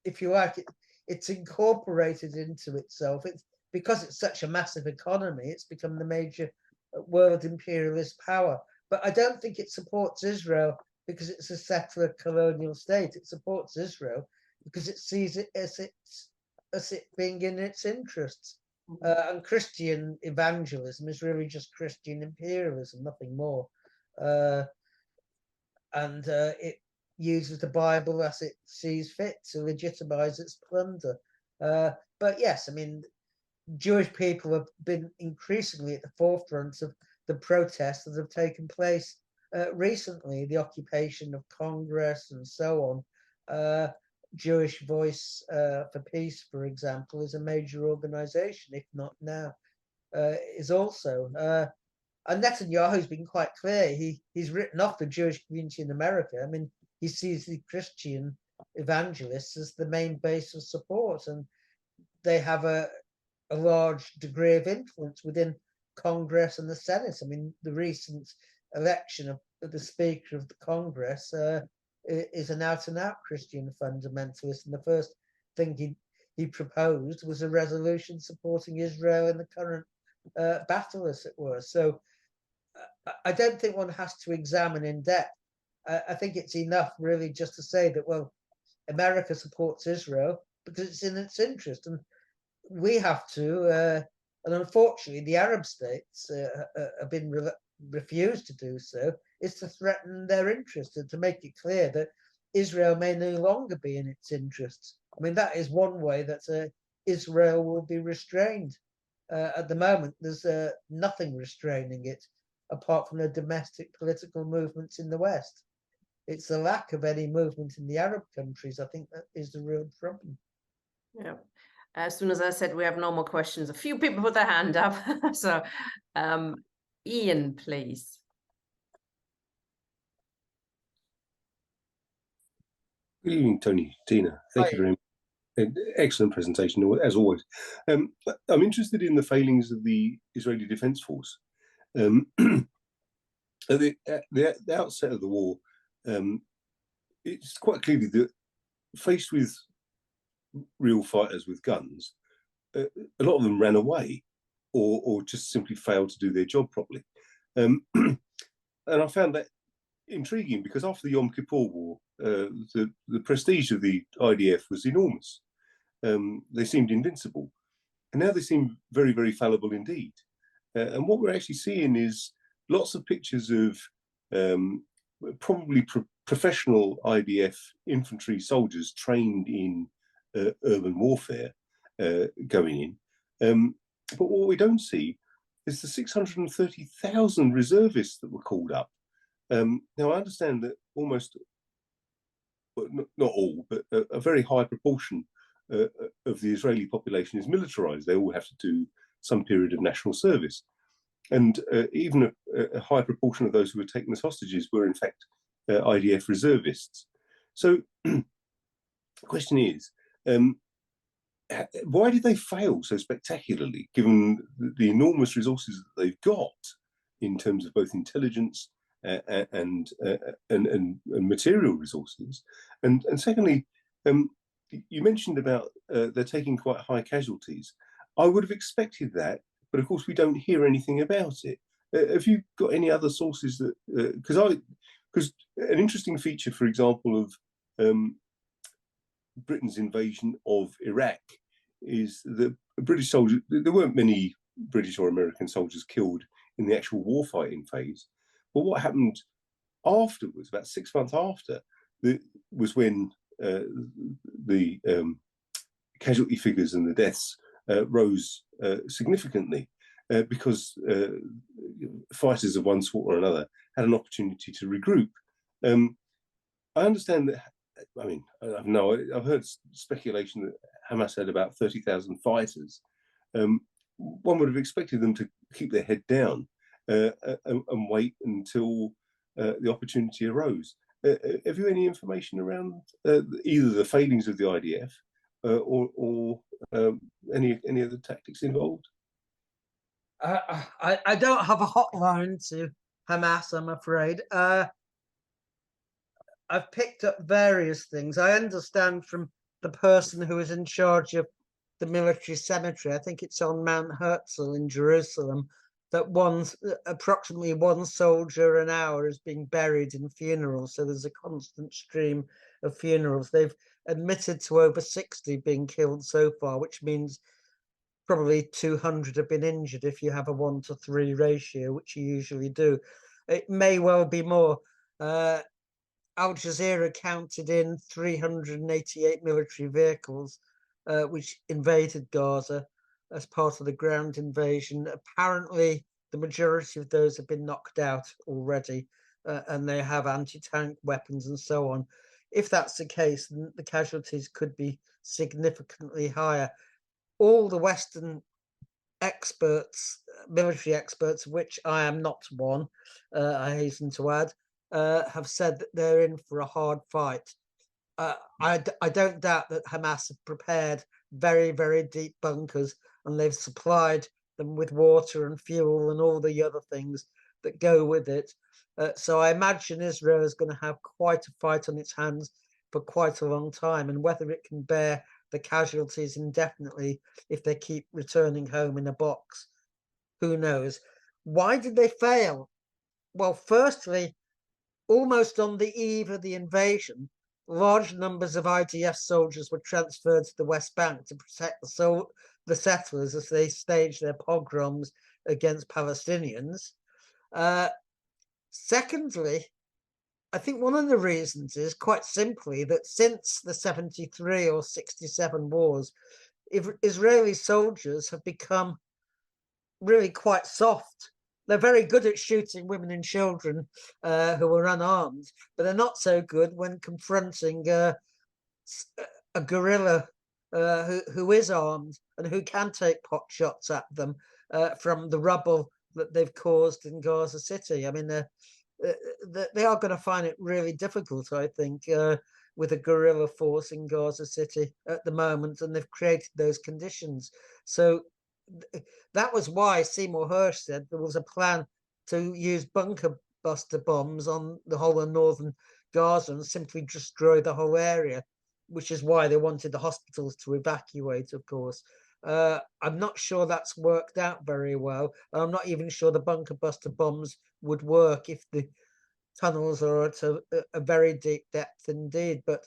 if you like, it's incorporated into itself. It's because it's such a massive economy, it's become the major world imperialist power. But I don't think it supports Israel because it's a settler colonial state. It supports Israel because it sees it as it being in its interests. And Christian evangelism is really just Christian imperialism, nothing more. And it uses the Bible as it sees fit to legitimize its plunder. But yes, I mean, Jewish people have been increasingly at the forefront of the protests that have taken place recently, the occupation of Congress and so on. Jewish Voice for Peace, for example, is a major organization, if not now, is also. And Netanyahu's been quite clear. He's written off the Jewish community in America. I mean, he sees the Christian evangelists as the main base of support, and they have a large degree of influence within Congress and the Senate. I mean, the recent election of the Speaker of the Congress is an out-and-out Christian fundamentalist, and the first thing he proposed was a resolution supporting Israel in the current battle, as it were. So I don't think one has to examine in depth. I think it's enough really just to say that, well, America supports Israel because it's in its interest, and we have to, and unfortunately the Arab states have been refused to do so, is to threaten their interest and to make it clear that Israel may no longer be in its interests. I mean, that is one way that Israel will be restrained. At the moment, there's nothing restraining it apart from the domestic political movements in the West. It's the lack of any movement in the Arab countries, I think, that is the real problem. Yeah. As soon as I said we have no more questions, a few people put their hand up. So, Ian, please. Good evening, Tony, Tina. Thank you very much. Excellent presentation, as always. I'm interested in the failings of the Israeli Defense Force. At the outset of the war, it's quite clearly that faced with real fighters with guns, a lot of them ran away or just simply failed to do their job properly. And I found that intriguing because after the Yom Kippur War, the prestige of the IDF was enormous. They seemed invincible. And now they seem very, very fallible indeed. And what we're actually seeing is lots of pictures of probably professional IDF infantry soldiers trained in urban warfare going in. But what we don't see is the 630,000 reservists that were called up. Now, I understand that almost, well, not all, but a very high proportion of the Israeli population is militarized. They all have to do some period of national service. And even a high proportion of those who were taken as hostages were, in fact, IDF reservists. So the question is, why did they fail so spectacularly, given the enormous resources that they've got in terms of both intelligence and material resources? And secondly, you mentioned about they're taking quite high casualties. I would have expected that, but of course we don't hear anything about it. Have you got any other sources that? Because an interesting feature, for example, of Britain's invasion of Iraq is the British soldiers. There weren't many British or American soldiers killed in the actual warfighting phase, but what happened afterwards, about 6 months after, was when the casualty figures and the deaths rose significantly because fighters of one sort or another had an opportunity to regroup. I understand that. I mean, I've heard speculation that Hamas had about 30,000 fighters. One would have expected them to keep their head down and wait until the opportunity arose. Have you any information around either the failings of the IDF or any other tactics involved? I don't have a hotline to Hamas, I'm afraid. I've picked up various things. I understand from the person who is in charge of the military cemetery, I think it's on Mount Herzl in Jerusalem, that approximately one soldier an hour is being buried in funerals. So there's a constant stream of funerals. They've admitted to over 60 being killed so far, which means probably 200 have been injured if you have a 1-to-3 ratio, which you usually do. It may well be more. Al Jazeera counted in 388 military vehicles which invaded Gaza as part of the ground invasion. Apparently, the majority of those have been knocked out already, and they have anti-tank weapons and so on. If that's the case, then the casualties could be significantly higher. All the Western experts, military experts, which I am not one, I hasten to add, have said that they're in for a hard fight. I don't doubt that Hamas have prepared very, very deep bunkers, and they've supplied them with water and fuel and all the other things that go with it. So I imagine Israel is going to have quite a fight on its hands for quite a long time, and whether it can bear the casualties indefinitely if they keep returning home in a box, who knows? Why did they fail? Well, firstly, almost on the eve of the invasion, large numbers of IDF soldiers were transferred to the West Bank to protect the settlers as they staged their pogroms against Palestinians. Secondly, I think one of the reasons is quite simply that since the 73 or 67 wars, Israeli soldiers have become really quite soft. They're very good at shooting women and children who are unarmed, but they're not so good when confronting a guerrilla who is armed and who can take pot shots at them from the rubble that they've caused in Gaza City. I mean, they are going to find it really difficult, I think, with a guerrilla force in Gaza City at the moment, and they've created those conditions. So that was why Seymour Hersh said there was a plan to use bunker buster bombs on the whole of northern Gaza and simply destroy the whole area, which is why they wanted the hospitals to evacuate, of course. I'm not sure that's worked out very well. I'm not even sure the bunker buster bombs would work if the tunnels are at a very deep depth indeed. But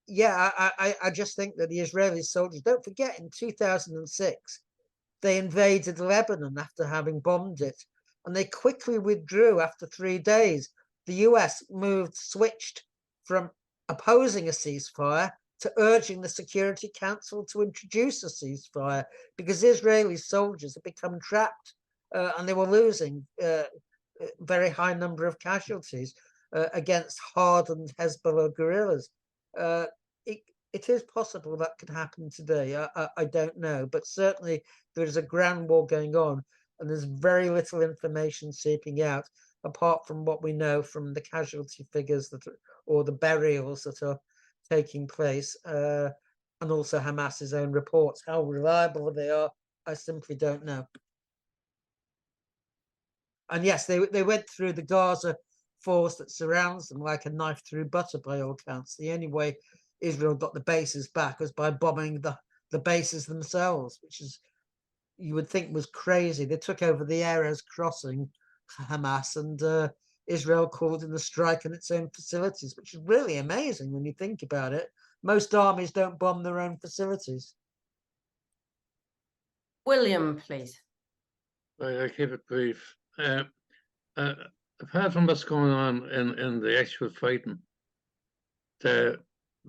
yeah, I just think that the Israeli soldiers, don't forget, in 2006, they invaded Lebanon after having bombed it, and they quickly withdrew after 3 days. The US switched from opposing a ceasefire to urging the Security Council to introduce a ceasefire because Israeli soldiers had become trapped and they were losing a very high number of casualties against hardened Hezbollah guerrillas. It is possible that could happen today. I don't know, but certainly there's a ground war going on, and there's very little information seeping out apart from what we know from the casualty figures or the burials that are taking place, and also Hamas's own reports. How reliable they are, I simply don't know. And yes, they went through the Gaza force that surrounds them like a knife through butter by all counts. The only way Israel got the bases back was by bombing the bases themselves, which is, you would think, was crazy. They took over the areas crossing Hamas, and Israel called in the strike on its own facilities, which is really amazing when you think about it. Most armies don't bomb their own facilities. William, please. I'll keep it brief. Apart from what's going on in the actual fighting, the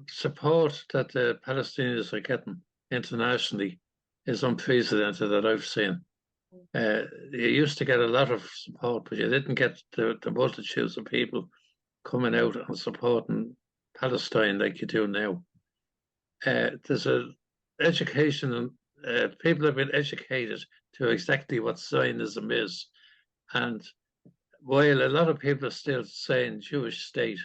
support that the Palestinians are getting internationally is unprecedented that I've seen. You used to get a lot of support, but you didn't get the multitudes of people coming out and supporting Palestine like you do now. There's an education, and people have been educated to exactly what Zionism is. And while a lot of people are still saying Jewish state,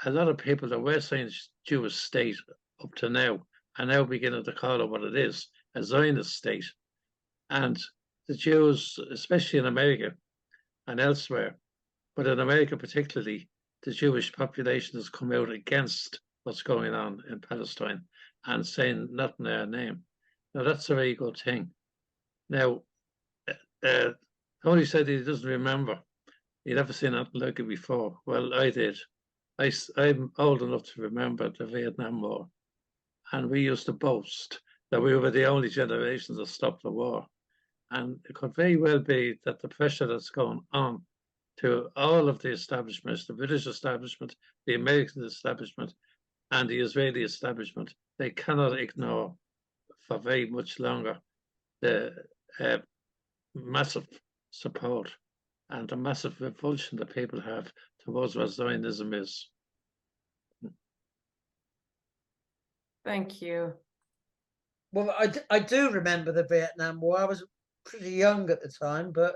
a lot of people that were saying Jewish state up to now are now beginning to call it what it is, a Zionist state. And the Jews, especially in America and elsewhere, but in America particularly, the Jewish population has come out against what's going on in Palestine and saying not in their name. Now, that's a very good thing. Now, Tony said he doesn't remember. He'd never seen anything like it before. Well, I did. I'm old enough to remember the Vietnam War. And we used to boast that we were the only generation that stopped the war. And it could very well be that the pressure that's going on to all of the establishments, the British establishment, the American establishment, and the Israeli establishment, they cannot ignore for very much longer the massive support and the massive revulsion that people have towards what Zionism is. Thank you. Well, I do remember the Vietnam War. I was pretty young at the time, but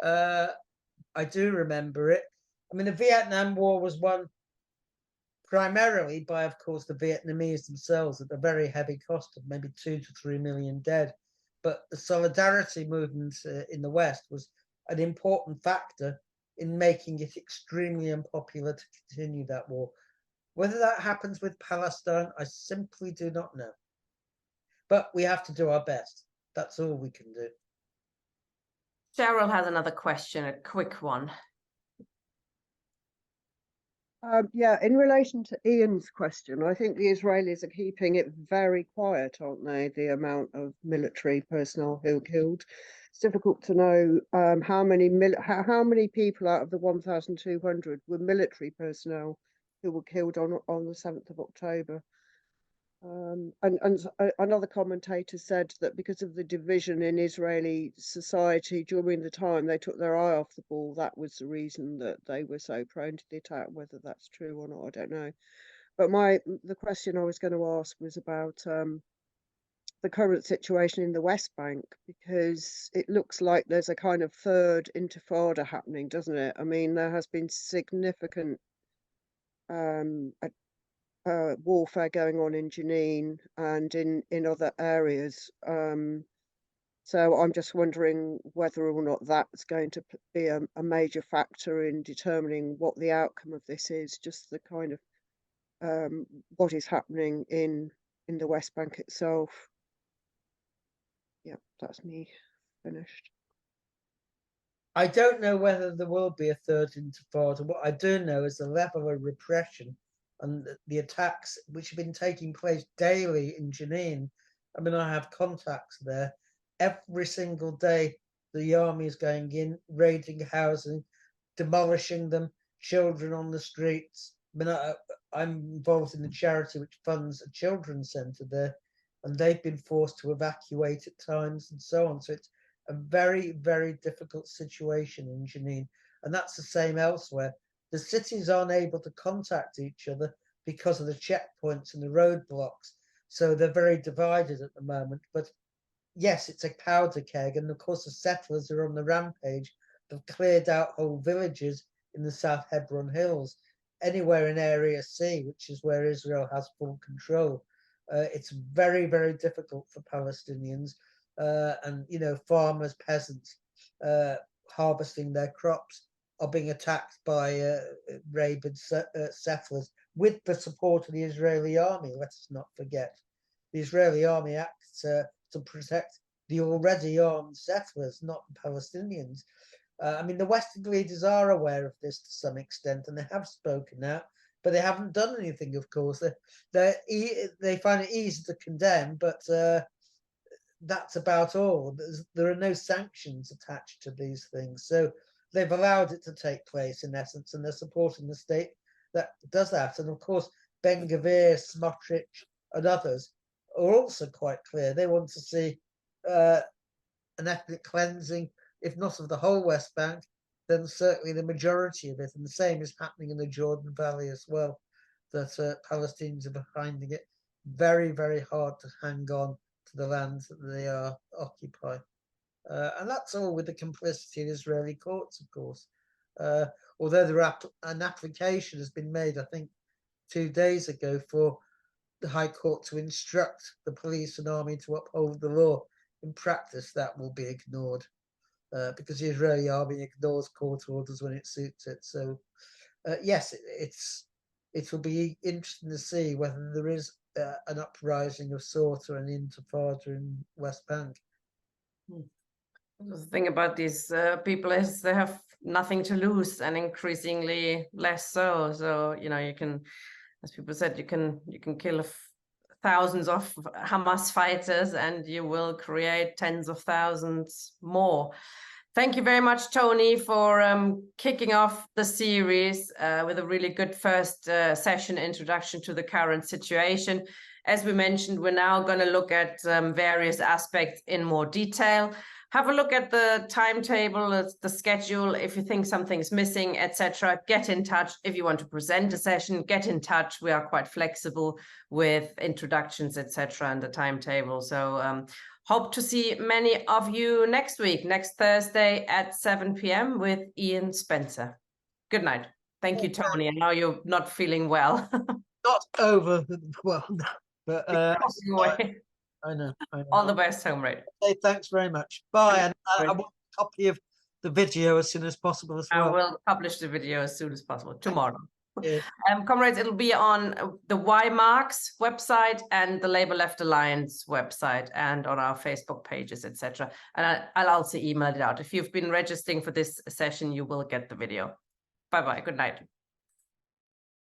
I do remember it. I mean, the Vietnam War was won primarily by, of course, the Vietnamese themselves at a very heavy cost of maybe 2 to 3 million dead. But the solidarity movement in the West was an important factor in making it extremely unpopular to continue that war. Whether that happens with Palestine, I simply do not know. But we have to do our best. That's all we can do. Cheryl has another question, a quick one. Yeah, in relation to Ian's question, I think the Israelis are keeping it very quiet, aren't they? The amount of military personnel who were killed. It's difficult to know how many people out of the 1,200 were military personnel who were killed on the 7th of October. And another commentator said that because of the division in Israeli society during the time they took their eye off the ball, that was the reason that they were so prone to the attack. Whether that's true or not, I don't know. But the question I was going to ask was about the current situation in the West Bank, because it looks like there's a kind of third intifada happening, doesn't it? I mean, there has been significant warfare going on in Jenin and in other areas. So I'm just wondering whether or not that's going to be a major factor in determining what the outcome of this is, just the kind of what is happening in the West Bank itself. Yeah, that's me finished. I don't know whether there will be a third intifada. What I do know is the level of repression and the attacks which have been taking place daily in Jenin. I mean, I have contacts there. Every single day, the army is going in, raiding housing, demolishing them, children on the streets. I mean, I'm involved in the charity which funds a children's centre there, and they've been forced to evacuate at times and so on. So it's a very, very difficult situation in Jenin, and that's the same elsewhere. The cities aren't able to contact each other because of the checkpoints and the roadblocks. So they're very divided at the moment. But yes, it's a powder keg. And of course, the settlers are on the rampage. They've cleared out whole villages in the South Hebron Hills, anywhere in Area C, which is where Israel has full control. It's very, very difficult for Palestinians and, you know, farmers, peasants harvesting their crops are being attacked by rabid settlers with the support of the Israeli army. Let us not forget. The Israeli army acts to protect the already armed settlers, not the Palestinians. I mean, the Western leaders are aware of this to some extent, and they have spoken out, but they haven't done anything, of course. They find it easy to condemn, but that's about all. There are no sanctions attached to these things. So they've allowed it to take place, in essence, and they're supporting the state that does that. And of course, Ben-Gvir, Smotrich, and others are also quite clear. They want to see an ethnic cleansing, if not of the whole West Bank, then certainly the majority of it. And the same is happening in the Jordan Valley as well, that Palestinians are finding it very, very hard to hang on to the lands that they are occupy. And that's all with the complicity of Israeli courts, of course. Although an application has been made, I think, 2 days ago for the High Court to instruct the police and army to uphold the law. In practice, that will be ignored because the Israeli army ignores court orders when it suits it. So, yes, it will be interesting to see whether there is an uprising of sort or an intifada in West Bank. The thing about these people is they have nothing to lose, and increasingly less so. So, you know, you can, as people said, you can kill thousands of Hamas fighters and you will create tens of thousands more. Thank you very much, Tony, for kicking off the series with a really good first session introduction to the current situation. As we mentioned, we're now going to look at various aspects in more detail. have a look at the timetable, the schedule. If you think something's missing, etc., get in touch. If you want to present a session, get in touch. We are quite flexible with introductions, etc., and the timetable. So hope to see many of you next week, next Thursday at 7 p.m. with Ian Spencer. Good night. Thank you, Tony. I know you're not feeling well. Not over well, no, but I know. All the best, Comrade. Hey, thanks very much. Bye. And I want a copy of the video as soon as possible as well. I will publish the video as soon as possible tomorrow. Yeah. Comrades, it'll be on the Y-Marks website and the Labour Left Alliance website and on our Facebook pages, etc. And I'll also email it out. If you've been registering for this session, you will get the video. Bye-bye. Good night.